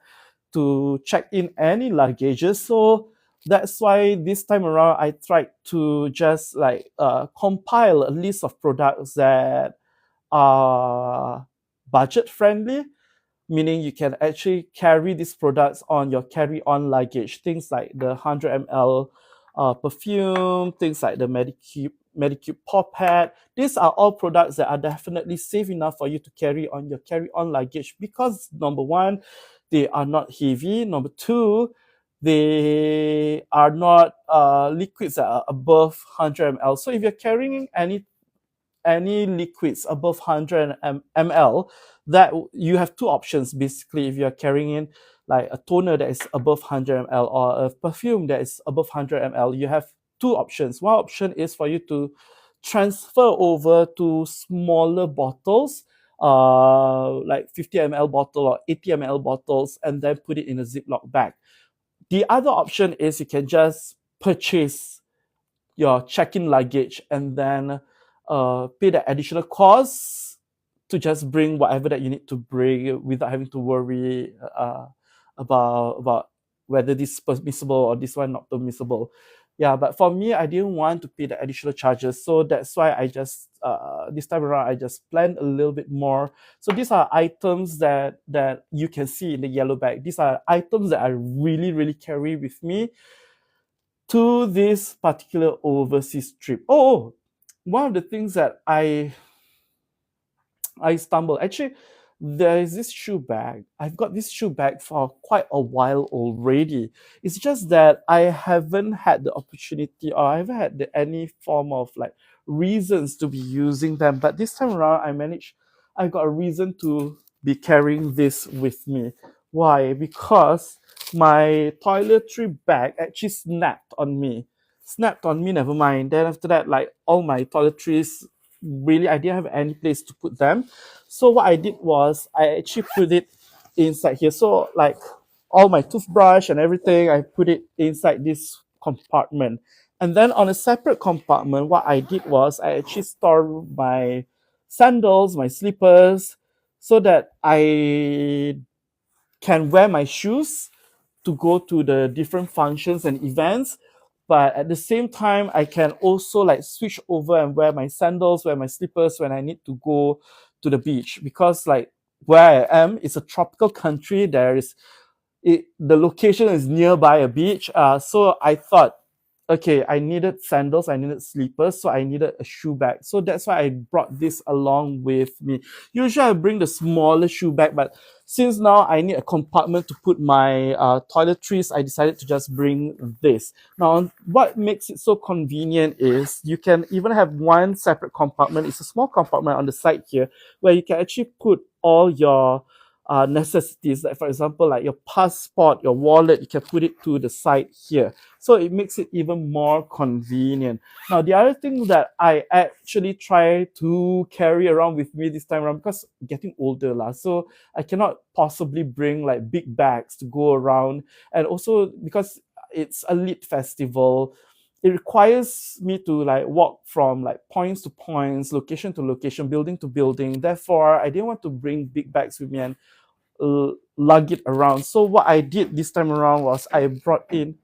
to check in any luggages. So that's why this time around I tried to just like compile a list of products that are budget friendly, meaning you can actually carry these products on your carry-on luggage. Things like the 100 ml perfume, things like the Medicube paw pad. These are all products that are definitely safe enough for you to carry on your carry-on luggage, because number one, they are not heavy. Number two, they are not liquids that are above 100 ml. So if you're carrying any liquids above 100 ml, that you have two options basically. If you're carrying in like a toner that is above 100 ml or a perfume that is above 100 ml, you have two options. One option is for you to transfer over to smaller bottles, like 50 ml bottle or 80 ml bottles, and then put it in a Ziploc bag. The other option is you can just purchase your check-in luggage and then pay the additional costs to just bring whatever that you need to bring without having to worry about whether this is permissible or this one not permissible. Yeah, but for me, I didn't want to pay the additional charges, so that's why I just this time around I just planned a little bit more. So these are items that you can see in the yellow bag. These are items that I really carry with me to this particular overseas trip. Oh, one of the things that I stumbled, actually, there is this shoe bag. I've got this shoe bag for quite a while already. It's just that I haven't had the opportunity, or I haven't had any form of like reasons to be using them. But this time around, I got a reason to be carrying this with me. Why? Because my toiletry bag actually snapped on me. Snapped on me, never mind. Then after that, like all my toiletries, really, I didn't have any place to put them. So what I did was I actually put it inside here. So like all my toothbrush and everything, I put it inside this compartment. And then on a separate compartment, what I did was I actually store my sandals, my slippers, so that I can wear my shoes to go to the different functions and events. But at the same time, I can also like switch over and wear my sandals, wear my slippers when I need to go to the beach. Because like where I am, it's a tropical country. The location is nearby a beach. So I thought, okay, I needed sandals, I needed slippers, so I needed a shoe bag. So that's why I brought this along with me. Usually I bring the smaller shoe bag, but since now I need a compartment to put my toiletries, I decided to just bring this. Now, what makes it so convenient is you can even have one separate compartment. It's a small compartment on the side here where you can actually put all your necessities, like for example, like your passport, your wallet, you can put it to the side here. So it makes it even more convenient. Now, the other thing that I actually try to carry around with me this time around, because I'm getting older lah, so I cannot possibly bring like big bags to go around. And also because it's a lit festival, it requires me to like walk from like points to points, location to location, building to building. Therefore, I didn't want to bring big bags with me and lug it around. So what I did this time around was I brought in.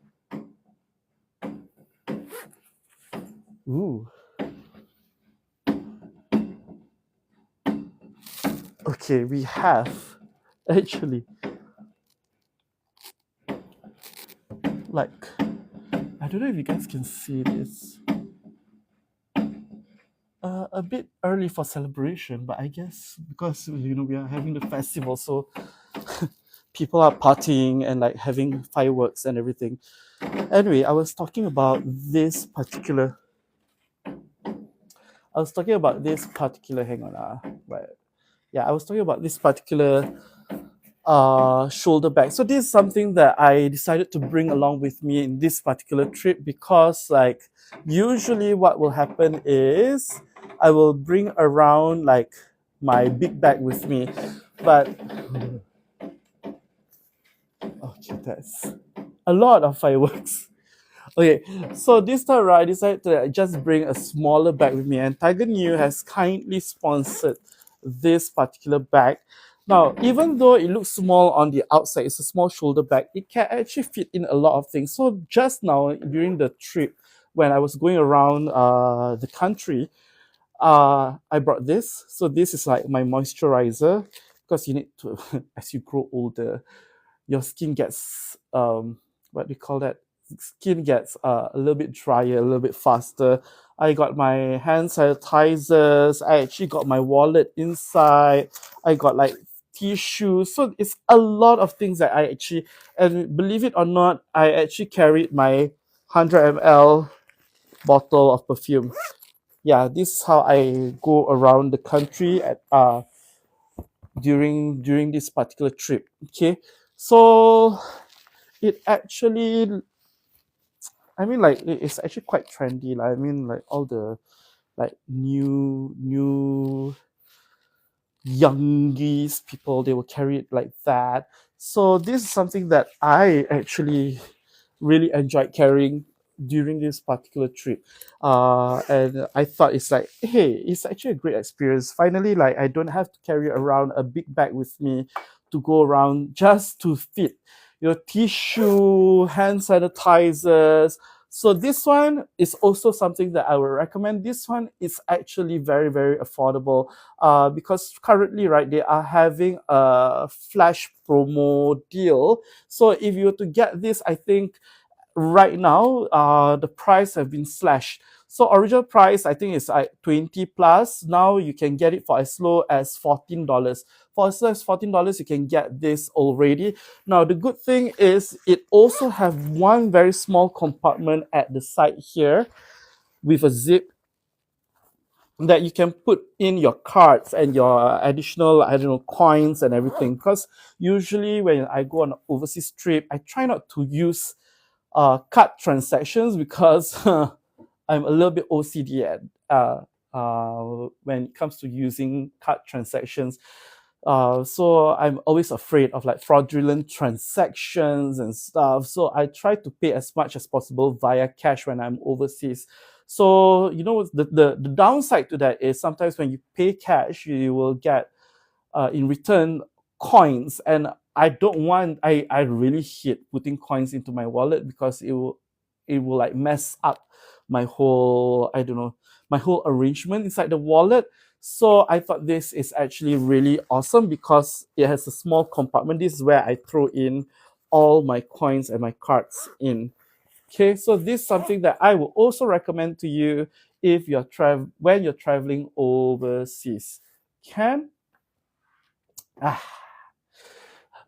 Ooh. Okay, we have actually like, I don't know if you guys can see this. A bit early for celebration, but I guess because we are having the festival, so people are partying and like having fireworks and everything. Anyway, I was talking about this particular. Hang on, right. Yeah, I was talking about this particular shoulder bag. So this is something that I decided to bring along with me in this particular trip, because like usually what will happen is I will bring around like my big bag with me, but okay, that's a lot of fireworks. Okay, so this time around, I decided to just bring a smaller bag with me, and Tiger New has kindly sponsored this particular bag. Now, even though it looks small on the outside, it's a small shoulder bag, it can actually fit in a lot of things. So just now, during the trip, when I was going around the country, I brought this. So this is like my moisturizer, because you need to, as you grow older, your skin gets what do you call that? Skin gets a little bit drier, a little bit faster. I got my hand sanitizers. I actually got my wallet inside. I got like tissues. So it's a lot of things that I actually, and believe it or not, I actually carried my 100 ml bottle of perfume. Yeah, this is how I go around the country at during this particular trip. Okay, so it actually, I mean, like it's actually quite trendy. Like, I mean, like all the like new youngies people, they will carry it like that. So this is something that I actually really enjoyed carrying during this particular trip. And I thought it's like, hey, it's actually a great experience. Finally, like I don't have to carry around a big bag with me to go around just to fit your tissue, hand sanitizers. So this one is also something that I would recommend. This one is actually very, very affordable, because currently, right, they are having a flash promo deal. So if you were to get this, I think right now the price have been slashed. So original price I think is like 20 plus. Now you can get it for as low as $14. For as low as $14, you can get this already. Now the good thing is it also have one very small compartment at the side here with a zip. that you can put in your cards and your additional, I don't know, coins and everything. Because usually when I go on an overseas trip, I try not to use card transactions because I'm a little bit OCD at when it comes to using card transactions. So I'm always afraid of like fraudulent transactions and stuff. So I try to pay as much as possible via cash when I'm overseas. So you know the downside to that is sometimes when you pay cash, you will get in return coins, and I don't want. I really hate putting coins into my wallet because it will like mess up my whole, I don't know, my whole arrangement inside the wallet. So I thought this is actually really awesome because it has a small compartment. This is where I throw in all my coins and my cards in. Okay, so this is something that I will also recommend to you if you're when you're traveling overseas. Can ah,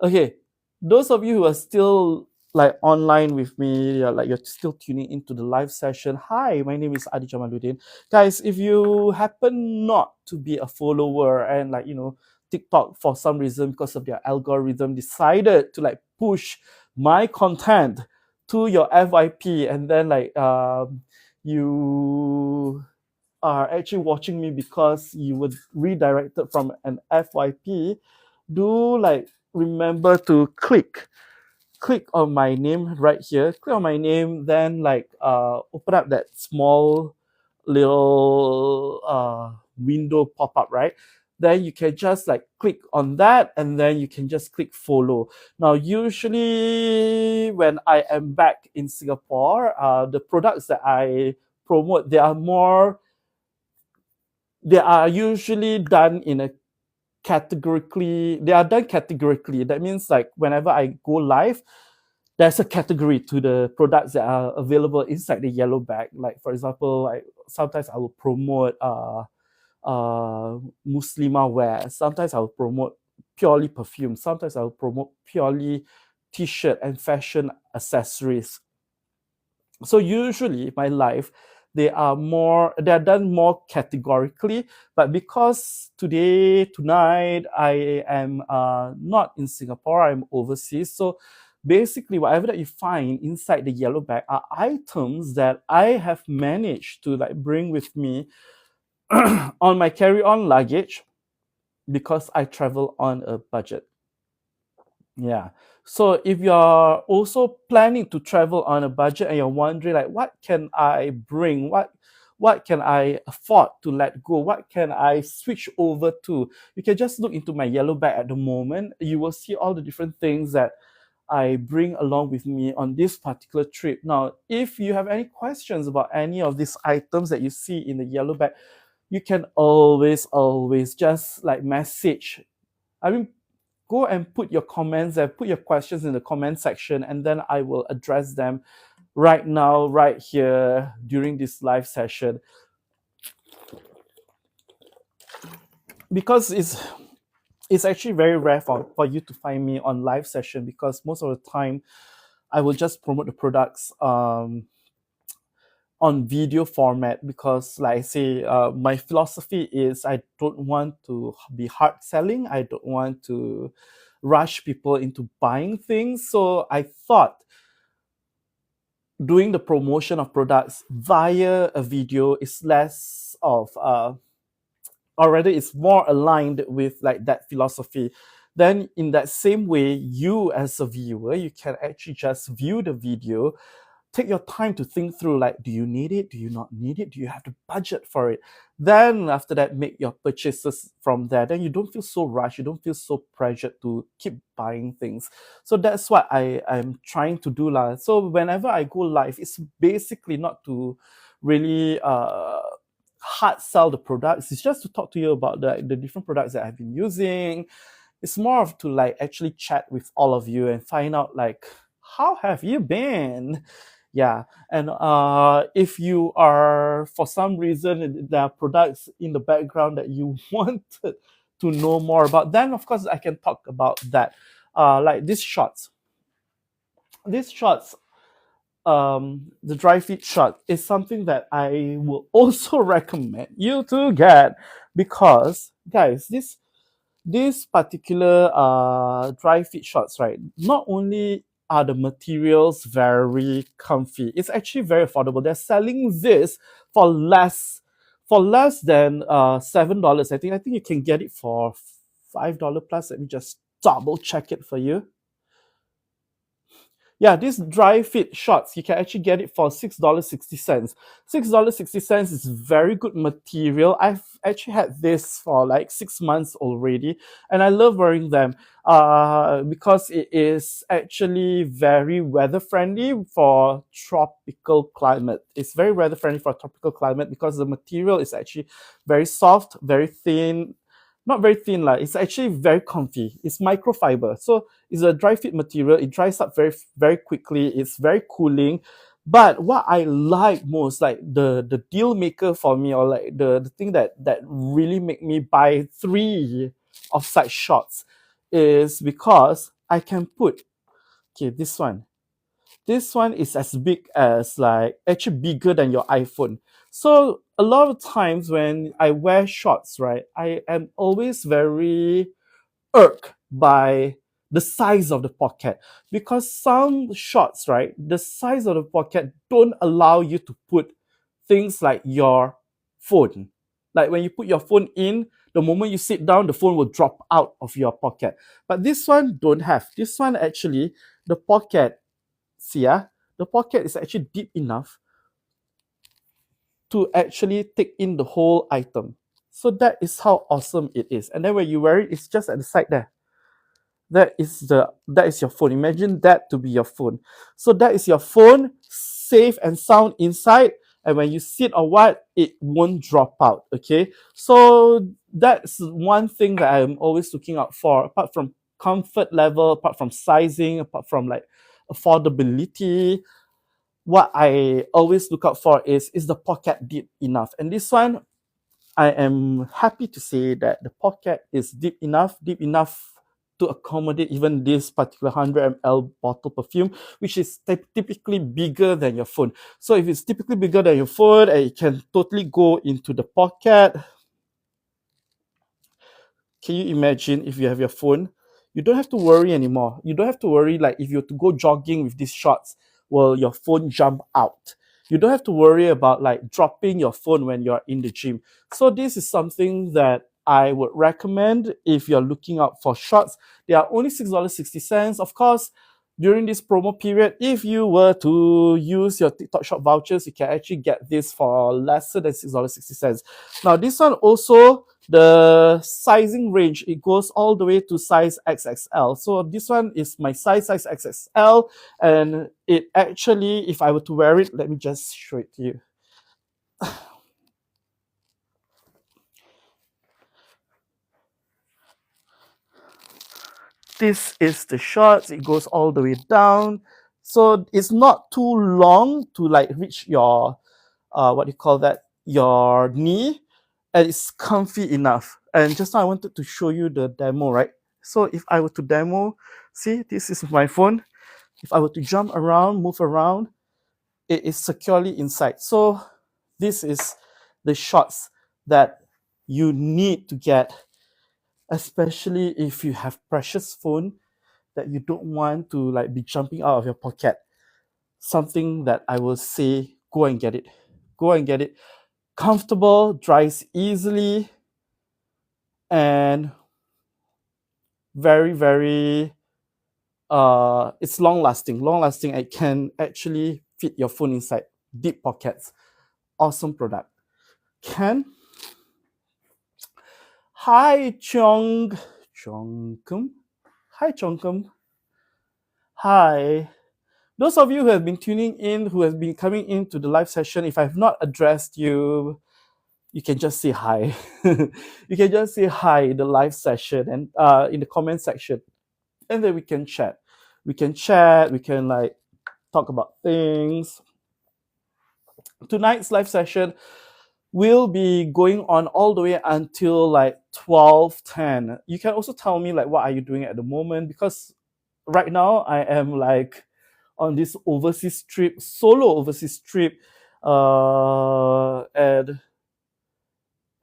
okay, those of you who are still like online with me, you're still tuning into the live session. Hi, my name is Adi Jamaluddin. Guys, if you happen not to be a follower and TikTok for some reason because of their algorithm decided to like push my content to your FYP, and then you are actually watching me because you were redirected from an FYP, do like remember to click on my name right here. Click on my name, then open up that small little window pop up, right? Then you can just like click on that, and then you can just click follow. Now, usually when I am back in Singapore, the products that I promote, they are usually done in a categorically they are done categorically. That means like whenever I go live, there's a category to the products that are available inside the yellow bag. Like for example, like sometimes I will promote muslima wear, sometimes I will promote purely perfume, sometimes I will promote purely t-shirt and fashion accessories. So usually my life, they are done more categorically, but because tonight I am not in Singapore, I'm overseas. So basically whatever that you find inside the yellow bag are items that I have managed to like bring with me on my carry-on luggage because I travel on a budget. Yeah. So if you're also planning to travel on a budget and you're wondering like what can I bring? What can I afford to let go? What can I switch over to? You can just look into my yellow bag at the moment. You will see all the different things that I bring along with me on this particular trip. Now, if you have any questions about any of these items that you see in the yellow bag, you can always just like message. I mean, go and put your comments and put your questions in the comment section, and then I will address them right now, right here during this live session. Because it's actually very rare for you to find me on live session, because most of the time I will just promote the products on video format, because like I say, my philosophy is I don't want to be hard selling. I don't want to rush people into buying things. So I thought doing the promotion of products via a video is less of or rather it's more aligned with like that philosophy. Then in that same way, you as a viewer, you can actually just view the video, take your time to think through like, do you need it, do you not need it, do you have the budget for it? Then after that, make your purchases from there. Then you don't feel so rushed, you don't feel so pressured to keep buying things. So that's what I'm trying to do lah. So whenever I go live, it's basically not to really hard sell the products. It's just to talk to you about the different products that I've been using. It's more of to like actually chat with all of you and find out like, how have you been? Yeah. And if you are, for some reason, there are products in the background that you wanted to know more about, then of course I can talk about that. Like these shorts. These shorts the dry fit shot is something that I will also recommend you to get, because guys, this particular dry fit shorts, right? Not only are the materials very comfy, it's actually very affordable. They're selling this for less than $7. I think you can get it for $5 plus. Let me just double check it for you. Yeah, this dry fit shorts, you can actually get it for $6.60. $6.60 is very good material. I've actually had this for like 6 months already, and I love wearing them because it is actually very weather friendly for tropical climate. It's very weather friendly for tropical climate because the material is actually very soft, very thin. Not very thin, like it's actually very comfy. It's microfiber. So it's a dry fit material. It dries up very very quickly. It's very cooling. But what I like most, like the deal maker for me, or like the thing that really make me buy three of such shorts, is because I can put, okay, this one is as big as, like, actually bigger than your iPhone. So a lot of times when I wear shorts, right, I am always very irked by the size of the pocket, because some shorts, right, the size of the pocket don't allow you to put things like your phone. Like when you put your phone in, the moment you sit down, the phone will drop out of your pocket. But this one don't have. This one actually, the pocket, see, the pocket is actually deep enough to actually take in the whole item. So that is how awesome it is. And then when you wear it, it's just at the side there. That is your phone. Imagine that to be your phone. So that is your phone, safe and sound inside. And when you sit or what, it won't drop out. Okay. So that's one thing that I'm always looking out for, apart from comfort level, apart from sizing, apart from like affordability. What I always look out for is the pocket deep enough. And this one, I am happy to say that the pocket is deep enough to accommodate even this particular 100 ml bottle perfume, which is typically bigger than your phone. So if it's typically bigger than your phone and it can totally go into the pocket, can you imagine if you have your phone? You don't have to worry anymore. You don't have to worry, like, if you're to go jogging with these shorts, will your phone jump out? You don't have to worry about like dropping your phone when you're in the gym. So this is something that I would recommend if you're looking out for shorts. They are only $6.60. Of course, during this promo period, if you were to use your TikTok shop vouchers, you can actually get this for lesser than $6.60. Now, this one also, the sizing range, it goes all the way to size XXL. So this one is my size XXL, and it actually, if I were to wear it, let me just show it to you. This is the shorts. It goes all the way down, so it's not too long to like reach your what do you call that, your knee, and it's comfy enough. And just now I wanted to show you the demo, right? So if I were to demo, see, this is my phone. If I were to jump around, move around, it is securely inside. So this is the shorts that you need to get, especially if you have precious phone that you don't want to like be jumping out of your pocket. Something that I will say, go and get it. Go and get it. Comfortable, dries easily, and very, very it's long lasting. It can actually fit your phone inside. Deep pockets. Awesome product. Ken? Hi, Chongkum. Hi, Chongkum. Hi. Those of you who have been tuning in, who have been coming into the live session, if I've not addressed you, you can just say hi. You can just say hi in the live session and in the comment section, and then we can chat. We can like talk about things. Tonight's live session will be going on all the way until like 12:10. You can also tell me like what are you doing at the moment, because right now I am like on this overseas trip, solo overseas trip,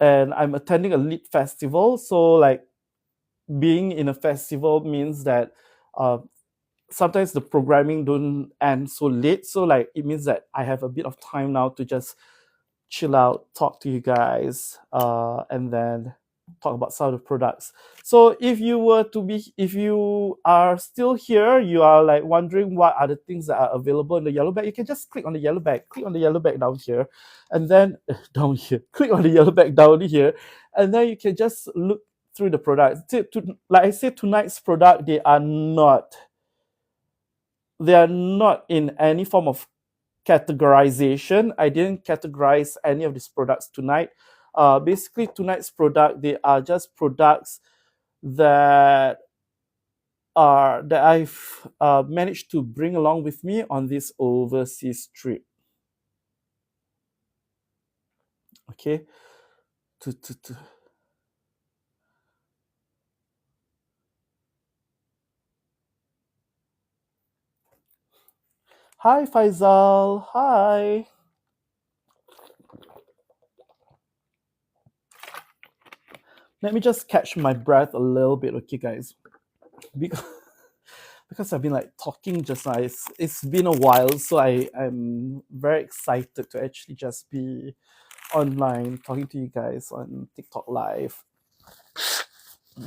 and I'm attending a lit festival. So like being in a festival means that uh, sometimes the programming don't end so late. So like it means that I have a bit of time now to just chill out, talk to you guys, and then talk about some of the products. So if you are still here, you are like wondering what are the things that are available in the yellow bag, you can just click on the yellow bag, down here, and then down here, click on the yellow bag down here, and then you can just look through the products. Like I said, tonight's product, they are not in any form of categorization. I didn't categorize any of these products tonight. Basically, tonight's product, they are just products that I've managed to bring along with me on this overseas trip. Okay. Hi, Faisal. Hi. Let me just catch my breath a little bit, okay, guys? Because because I've been like talking just now. It's been a while, so I'm very excited to actually just be online talking to you guys on TikTok live.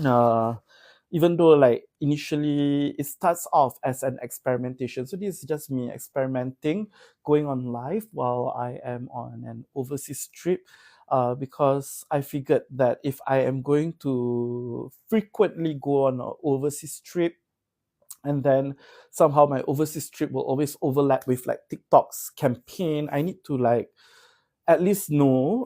Uh, Even though like initially it starts off as an experimentation, so this is just me experimenting, going on live while I am on an overseas trip. Because I figured that if I am going to frequently go on an overseas trip, and then somehow my overseas trip will always overlap with like TikTok's campaign, I need to like at least know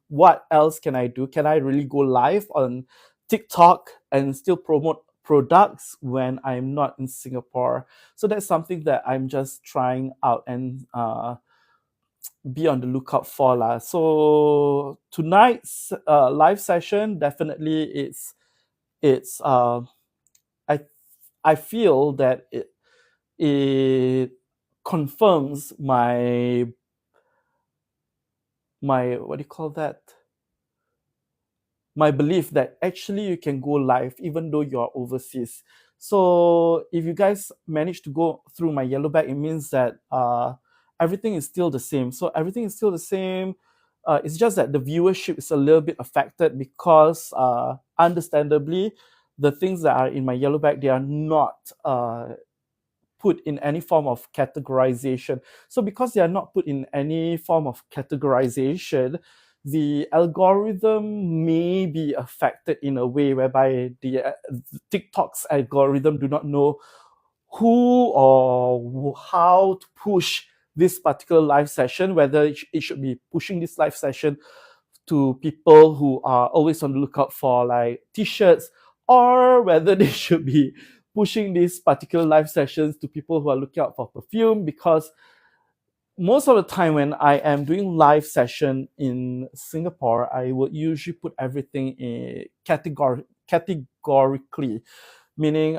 what else can I do. Can I really go live on TikTok and still promote products when I'm not in Singapore? So that's something that I'm just trying out and be on the lookout for lah. So tonight's live session, definitely it's I I feel that it confirms my what do you call that, my belief that actually you can go live even though you're overseas. So if you guys manage to go through my yellow bag, it means that everything is still the same. So everything is still the same. It's just that the viewership is a little bit affected because understandably the things that are in my yellow bag, they are not put in any form of categorization. So because they are not put in any form of categorization, the algorithm may be affected in a way whereby the TikTok's algorithm do not know who or how to push this particular live session, whether it should be pushing this live session to people who are always on the lookout for like t-shirts, or whether they should be pushing these particular live sessions to people who are looking out for perfume. Because most of the time when I am doing live session in Singapore, I would usually put everything in categorically, meaning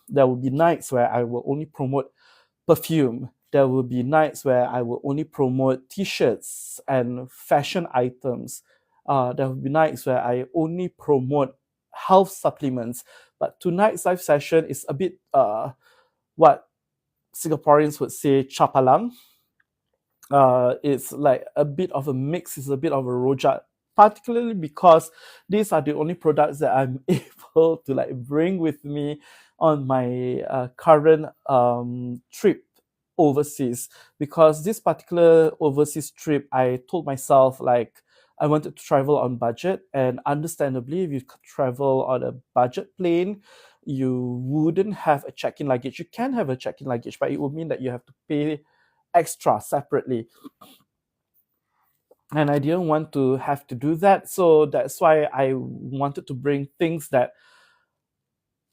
there will be nights where I will only promote perfume. There will be nights where I will only promote t-shirts and fashion items. There will be nights where I only promote health supplements. But tonight's live session is a bit what Singaporeans would say chapalang. It's like a bit of a mix, it's a bit of a rojak, particularly because these are the only products that I'm able to like bring with me on my current trip overseas. Because this particular overseas trip, I told myself like I wanted to travel on budget, and understandably if you travel on a budget plane, you wouldn't have a check-in luggage. You can have a check-in luggage, but it would mean that you have to pay extra separately, and I didn't want to have to do that. So that's why I wanted to bring things that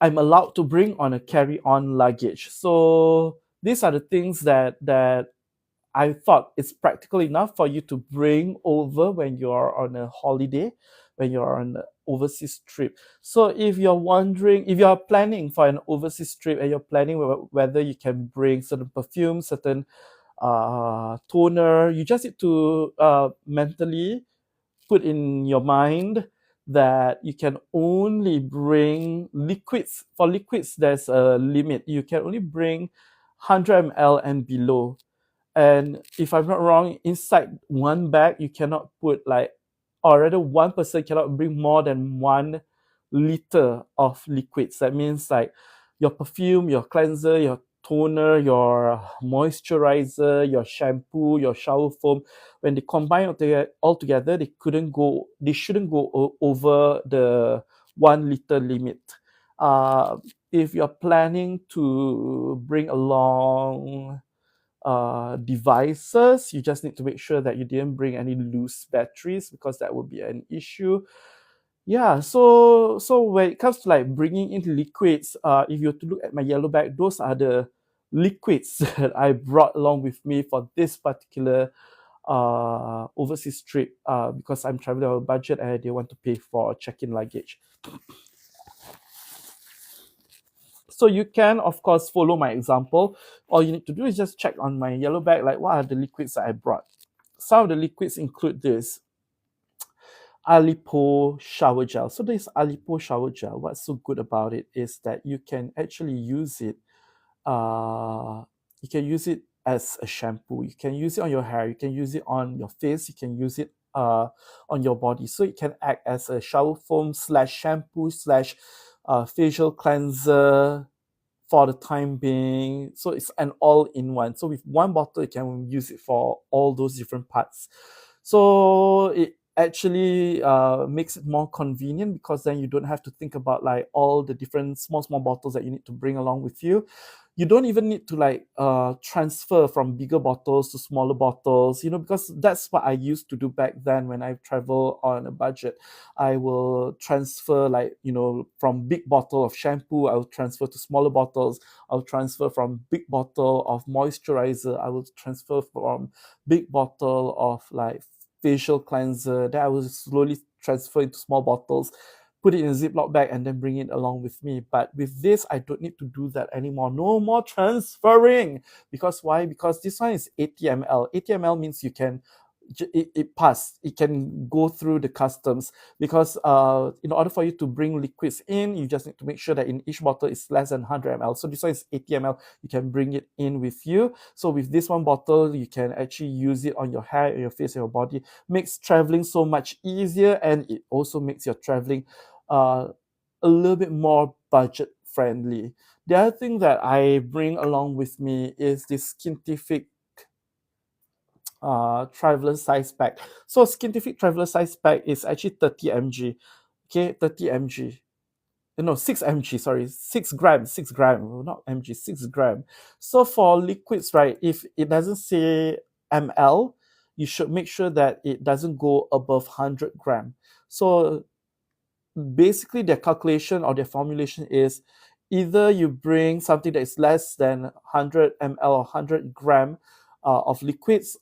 I'm allowed to bring on a carry-on luggage. So these are the things that I thought it's practical enough for you to bring over when you're on a holiday, when you're on an overseas trip. So if you're wondering, if you're planning for an overseas trip and you're planning whether you can bring certain perfume, certain toner, you just need to mentally put in your mind that you can only bring liquids. For liquids, there's a limit. You can only bring 100 ml and below. And if I'm not wrong, inside one bag, you cannot put like, or rather, one person cannot bring more than 1 liter of liquids. That means like your perfume, your cleanser, your toner, your moisturizer, your shampoo, your shower foam, when they combine all together, they shouldn't go over the 1 liter limit. Uh, if you're planning to bring along devices, you just need to make sure that you didn't bring any loose batteries, because that would be an issue. Yeah, so when it comes to like bringing in liquids, if you were to look at my yellow bag, those are the liquids that I brought along with me for this particular overseas trip, because I'm traveling on a budget and I didn't want to pay for check-in luggage. So you can, of course, follow my example. All you need to do is just check on my yellow bag, like what are the liquids that I brought. Some of the liquids include this Alipo shower gel. So this Alipo shower gel, what's so good about it is that you can actually use it. You can use it as a shampoo. You can use it on your hair. You can use it on your face. You can use it on your body. So it can act as a shower foam slash shampoo slash facial cleanser for the time being. So it's an all-in-one. So with one bottle, you can use it for all those different parts. So it actually makes it more convenient, because then you don't have to think about like all the different small bottles that you need to bring along with you. You don't even need to like transfer from bigger bottles to smaller bottles, because that's what I used to do back then when I travel on a budget. I will transfer, like, from big bottle of shampoo, I will transfer to smaller bottles. I'll transfer from big bottle of moisturizer, I will transfer from big bottle of like facial cleanser, that I will slowly transfer into small bottles, put it in a Ziploc bag, and then bring it along with me. But with this, I don't need to do that anymore. No more transferring. Because why? Because this one is 80 ml. 80 ml means you can it pass. It can go through the customs, because in order for you to bring liquids in, you just need to make sure that in each bottle is less than 100 ml. So this one is 80 ml. You can bring it in with you. So with this one bottle, you can actually use it on your hair, your face, your body. Makes traveling so much easier, and it also makes your traveling a little bit more budget friendly. The other thing that I bring along with me is this Skintific traveler size bag. So Skintific traveler size bag is actually 30 mg. Okay, 30 mg. No, 6 mg, sorry, 6 grams, 6 gram, not mg, 6 gram. So for liquids, right, if it doesn't say ml, you should make sure that it doesn't go above 100 gram. So basically their calculation or their formulation is either you bring something that is less than 100 ml or 100 gram of liquids.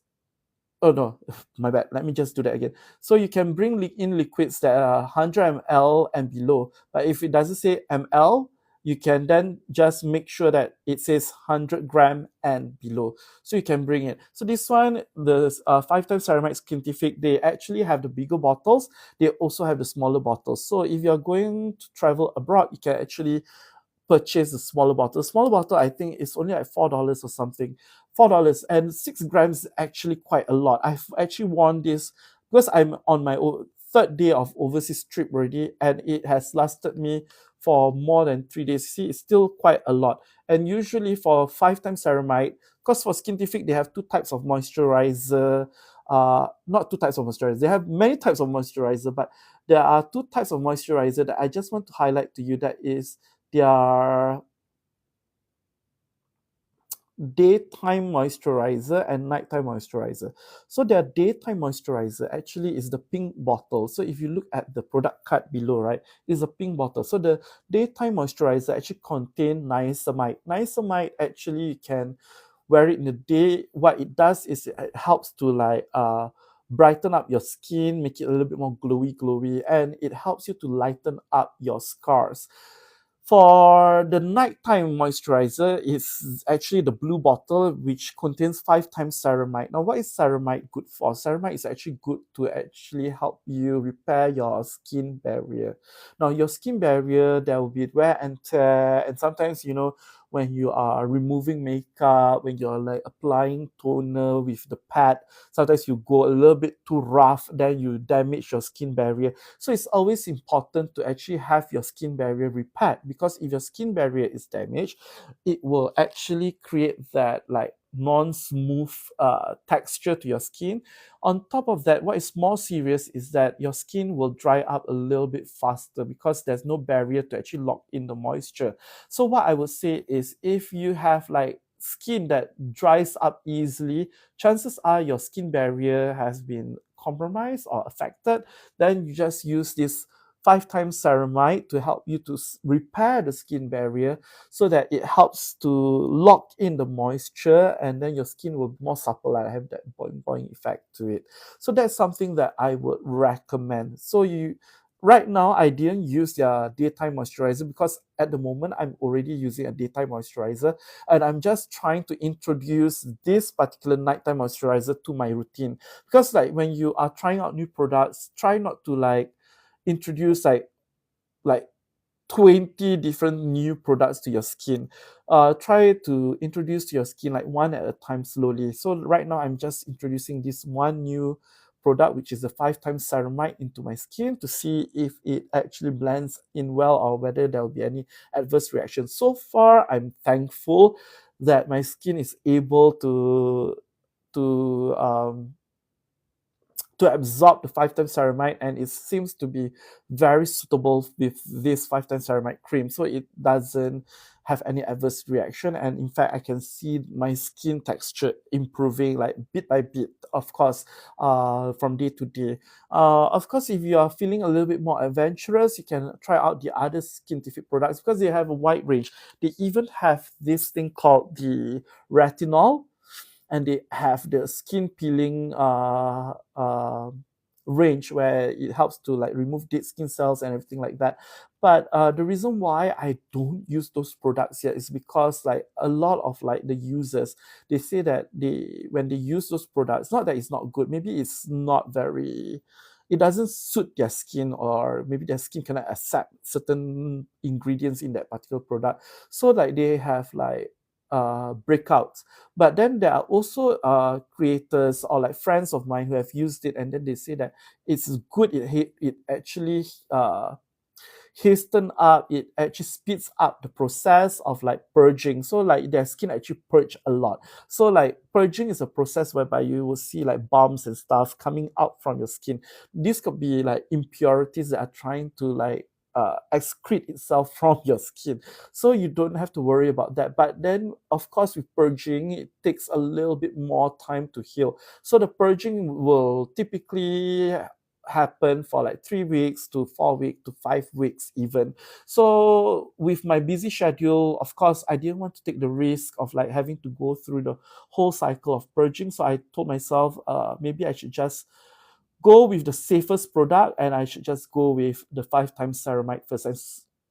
Oh no, my bad. Let me just do that again. So you can bring in liquids that are 100 ml and below. But if it doesn't say ml, you can then just make sure that it says 100 gram and below. So you can bring it. So this one, the 5x ceramide Skintific, they actually have the bigger bottles. They also have the smaller bottles. So if you're going to travel abroad, you can actually purchase the smaller bottle. Smaller bottle, I think, is only like $4 or something. $4, and 6 grams is actually quite a lot. I've actually worn this because I'm on my third day of overseas trip already, and it has lasted me for more than 3 days. See, it's still quite a lot. And usually for 5x ceramide, because for Skintific, they have two types of moisturizer. Not two types of moisturizer. They have many types of moisturizer, but there are two types of moisturizer that I just want to highlight to you. That is their daytime moisturizer and nighttime moisturizer. So their daytime moisturizer actually is the pink bottle. So if you look at the product card below, right, is a pink bottle. So the daytime moisturizer actually contain niacinamide. Niacinamide actually you can wear it in the day. What it does is it helps to like brighten up your skin, make it a little bit more glowy, and it helps you to lighten up your scars. For the nighttime moisturizer, it's actually the blue bottle, which contains 5 times ceramide. Now, what is ceramide good for? Ceramide is actually good to actually help you repair your skin barrier. Now, your skin barrier, there will be wear and tear, and sometimes, when you are removing makeup, when you're like applying toner with the pad, sometimes you go a little bit too rough, then you damage your skin barrier. So it's always important to actually have your skin barrier repaired, because if your skin barrier is damaged, it will actually create that like non-smooth texture to your skin. On top of that, what is more serious is that your skin will dry up a little bit faster because there's no barrier to actually lock in the moisture. So what I would say is, if you have like skin that dries up easily, chances are your skin barrier has been compromised or affected. Then you just use this 5 times ceramide to help you to repair the skin barrier, so that it helps to lock in the moisture, and then your skin will be more supple and have that boing effect to it. So that's something that I would recommend. So you right now, I didn't use their daytime moisturizer because at the moment I'm already using a daytime moisturizer, and I'm just trying to introduce this particular nighttime moisturizer to my routine. Because like when you are trying out new products, try not to like introduce like 20 different new products to your skin. Try to introduce to your skin like one at a time slowly. So right now I'm just introducing this one new product, which is the 5 times ceramide, into my skin to see if it actually blends in well, or whether there will be any adverse reaction. So far, I'm thankful that my skin is able to to absorb the 5 times ceramide, and it seems to be very suitable with this 5 times ceramide cream, so it doesn't have any adverse reaction. And in fact, I can see my skin texture improving like bit by bit, of course, from day to day. Of course, if you are feeling a little bit more adventurous, you can try out the other skintific products, because they have a wide range. They even have this thing called the retinol, and they have the skin peeling range, where it helps to like remove dead skin cells and everything like that. But the reason why I don't use those products yet is because like a lot of like the users, they say that when they use those products, not that it's not good, maybe it's not very, it doesn't suit their skin, or maybe their skin cannot accept certain ingredients in that particular product. So like they have like breakouts. But then there are also creators or like friends of mine who have used it, and then they say that it's good. It actually hasten up, it actually speeds up the process of like purging. So like their skin actually purge a lot. So like purging is a process whereby you will see like bumps and stuff coming out from your skin. This could be like impurities that are trying to like excrete itself from your skin. So you don't have to worry about that. But then, of course, with purging, it takes a little bit more time to heal. So the purging will typically happen for like 3 weeks to 4 weeks to 5 weeks even. So with my busy schedule, of course, I didn't want to take the risk of like having to go through the whole cycle of purging. So I told myself, maybe I should just go with the safest product, and I should just go with the 5 times ceramide first. I'm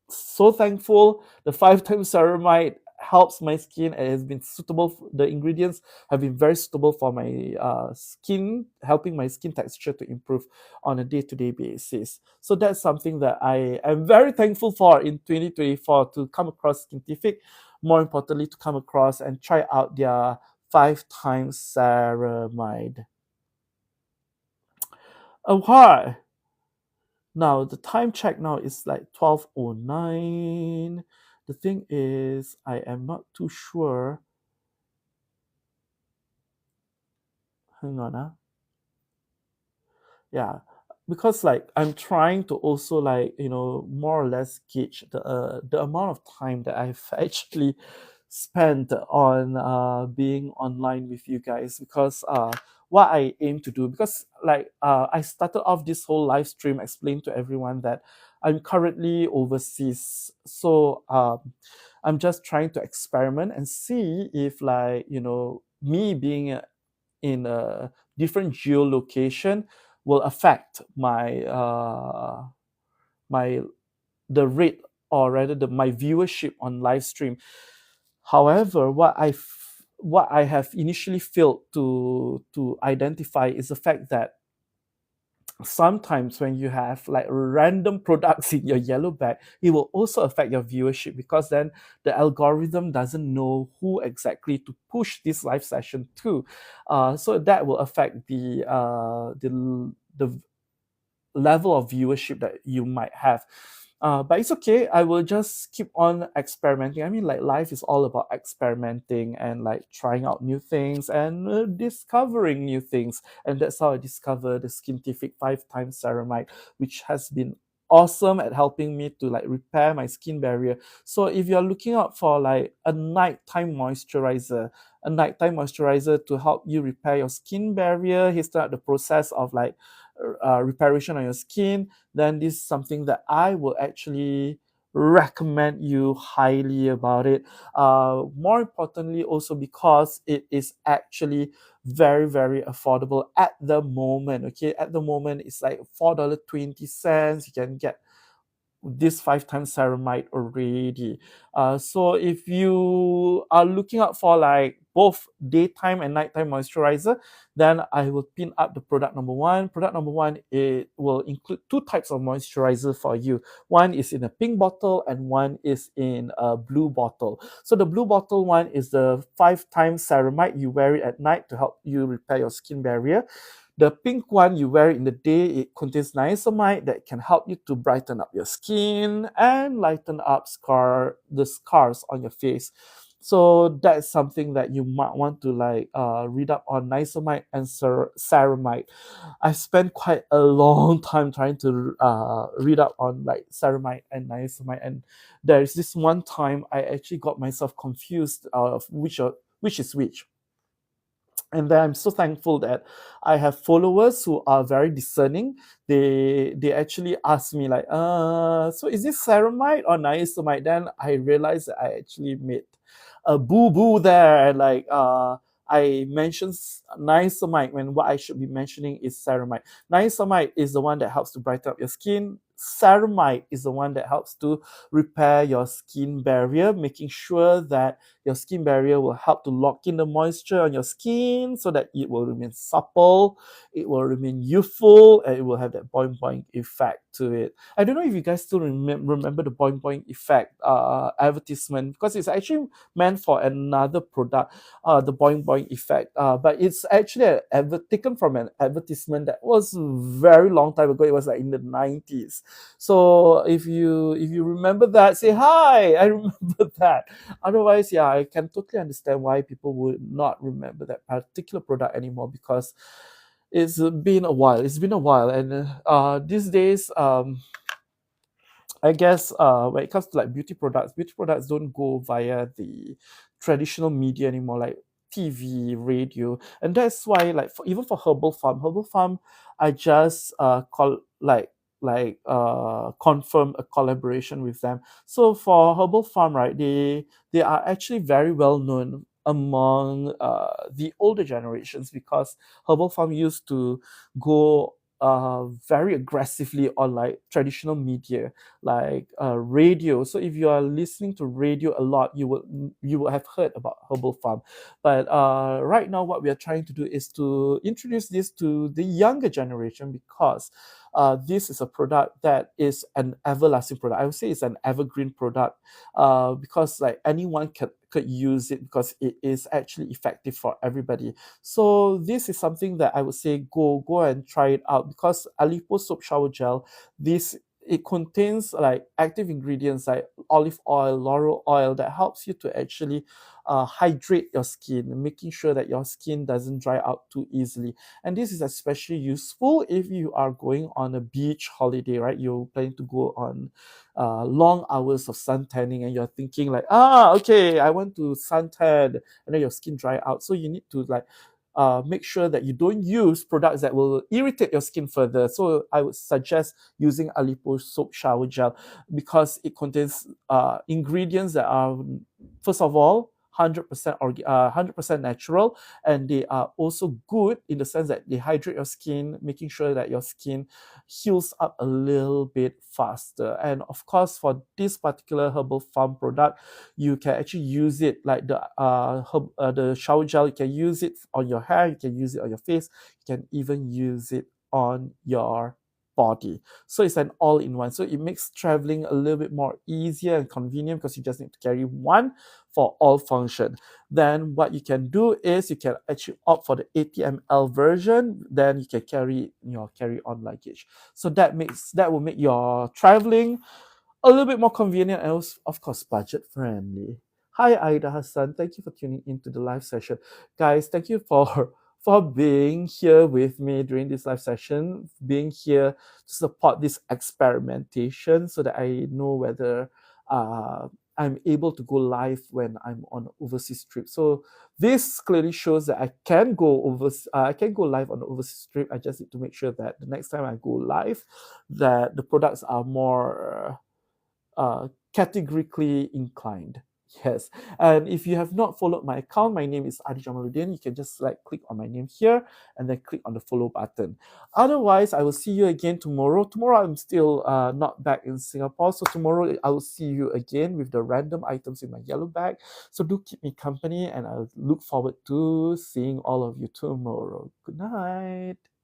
so thankful the 5 times ceramide helps my skin, and has been suitable. The ingredients have been very suitable for my skin, helping my skin texture to improve on a day-to-day basis. So that's something that I am very thankful for in 2024, to come across Skintific, more importantly to come across and try out their 5 times ceramide. Oh, hi. Now the time check now is like 12:09. The thing is, I am not too sure. Hang on, yeah, because like I'm trying to also like more or less gauge the amount of time that I've actually spent on being online with you guys, because what I aim to do, because like I started off this whole live stream explaining to everyone that I'm currently overseas. So I'm just trying to experiment and see if like me being in a different geolocation will affect my the rate, or rather my viewership on live stream. However, what I have initially failed to identify is the fact that sometimes when you have like random products in your yellow bag, it will also affect your viewership, because then the algorithm doesn't know who exactly to push this live session to. So that will affect the level of viewership that you might have. But it's okay. I will just keep on experimenting. I mean, like, life is all about experimenting and like trying out new things and discovering new things. And that's how I discovered the Skintific 5 times ceramide, which has been awesome at helping me to like repair my skin barrier. So if you're looking out for like a nighttime moisturizer to help you repair your skin barrier, hasten out the process of like reparation on your skin, then this is something that I will actually recommend you highly about it. More importantly, also because it is actually very, very affordable at the moment. Okay, at the moment it's like $4.20. You can get this 5 times ceramide already. So if you are looking out for like both daytime and nighttime moisturizer, then I will pin up the product number one. Product number one, it will include two types of moisturizer for you. One is in a pink bottle and one is in a blue bottle. So the blue bottle one is the 5 times ceramide. You wear it at night to help you repair your skin barrier. The pink one you wear in the day, it contains niacinamide that can help you to brighten up your skin and lighten up the scars on your face. So that's something that you might want to like read up on, niacinamide and ceramide. I spent quite a long time trying to read up on like ceramide and niacinamide, and there's this one time I actually got myself confused of which is which. And then I'm so thankful that I have followers who are very discerning. They actually ask me like, so is this ceramide or niacinamide? Then I realized that I actually made a boo boo there, and like I mentioned niacinamide when what I should be mentioning is ceramide. Niacinamide is the one that helps to brighten up your skin. Ceramide is the one that helps to repair your skin barrier, making sure that your skin barrier will help to lock in the moisture on your skin so that it will remain supple, it will remain youthful, and it will have that boing boing effect to it. I don't know if you guys still remember the boing boing effect advertisement, because it's actually meant for another product, the boing boing effect. But it's actually taken from an advertisement that was very long time ago. It was like in the 90s. So if you remember that, say hi. I remember that. Otherwise, yeah, I can totally understand why people would not remember that particular product anymore, because it's been a while. It's been a while, and these days, I guess when it comes to like beauty products don't go via the traditional media anymore, like TV, radio, and that's why like even for Herbal Farm, I just confirm a collaboration with them. So for Herbal Farm, right, they are actually very well known among the older generations, because Herbal Farm used to go very aggressively on like traditional media, like radio. So if you are listening to radio a lot, you will have heard about Herbal Farm. But right now, what we are trying to do is to introduce this to the younger generation, because this is a product that is an everlasting product. I would say it's an evergreen product, because like anyone could use it, because it is actually effective for everybody. So this is something that I would say go and try it out, because Alipo soap shower gel, this it contains like active ingredients like olive oil, laurel oil, that helps you to actually hydrate your skin, making sure that your skin doesn't dry out too easily. And this is especially useful if you are going on a beach holiday, right? You're planning to go on long hours of sun tanning, and you're thinking like, okay, I want to suntan, and then your skin dry out. So you need to like make sure that you don't use products that will irritate your skin further. So I would suggest using Alipo soap shower gel, because it contains ingredients that are, first of all, 100% natural, and they are also good in the sense that they hydrate your skin, making sure that your skin heals up a little bit faster. And of course, for this particular herbal farm product, you can actually use it like the shower gel. You can use it on your hair, you can use it on your face, you can even use it on your body. So it's an all-in-one. So it makes traveling a little bit more easier and convenient because you just need to carry one for all function. Then what you can do is you can actually opt for the 80 ml version. Then you can carry it in your carry-on luggage. So that will make your traveling a little bit more convenient and also, of course, budget friendly. Hi, Aida Hassan. Thank you for tuning into the live session. Guys, thank you for being here with me during this live session, being here to support this experimentation so that I know whether I'm able to go live when I'm on an overseas trip. So this clearly shows that I can go I can go live on an overseas trip. I just need to make sure that the next time I go live, that the products are more categorically inclined. Yes. And if you have not followed my account, my name is Adi Jamaluddin. You can just click on my name here and then click on the follow button. Otherwise, I will see you again tomorrow. Tomorrow, I'm still not back in Singapore. So tomorrow, I will see you again with the random items in my yellow bag. So do keep me company and I'll look forward to seeing all of you tomorrow. Good night.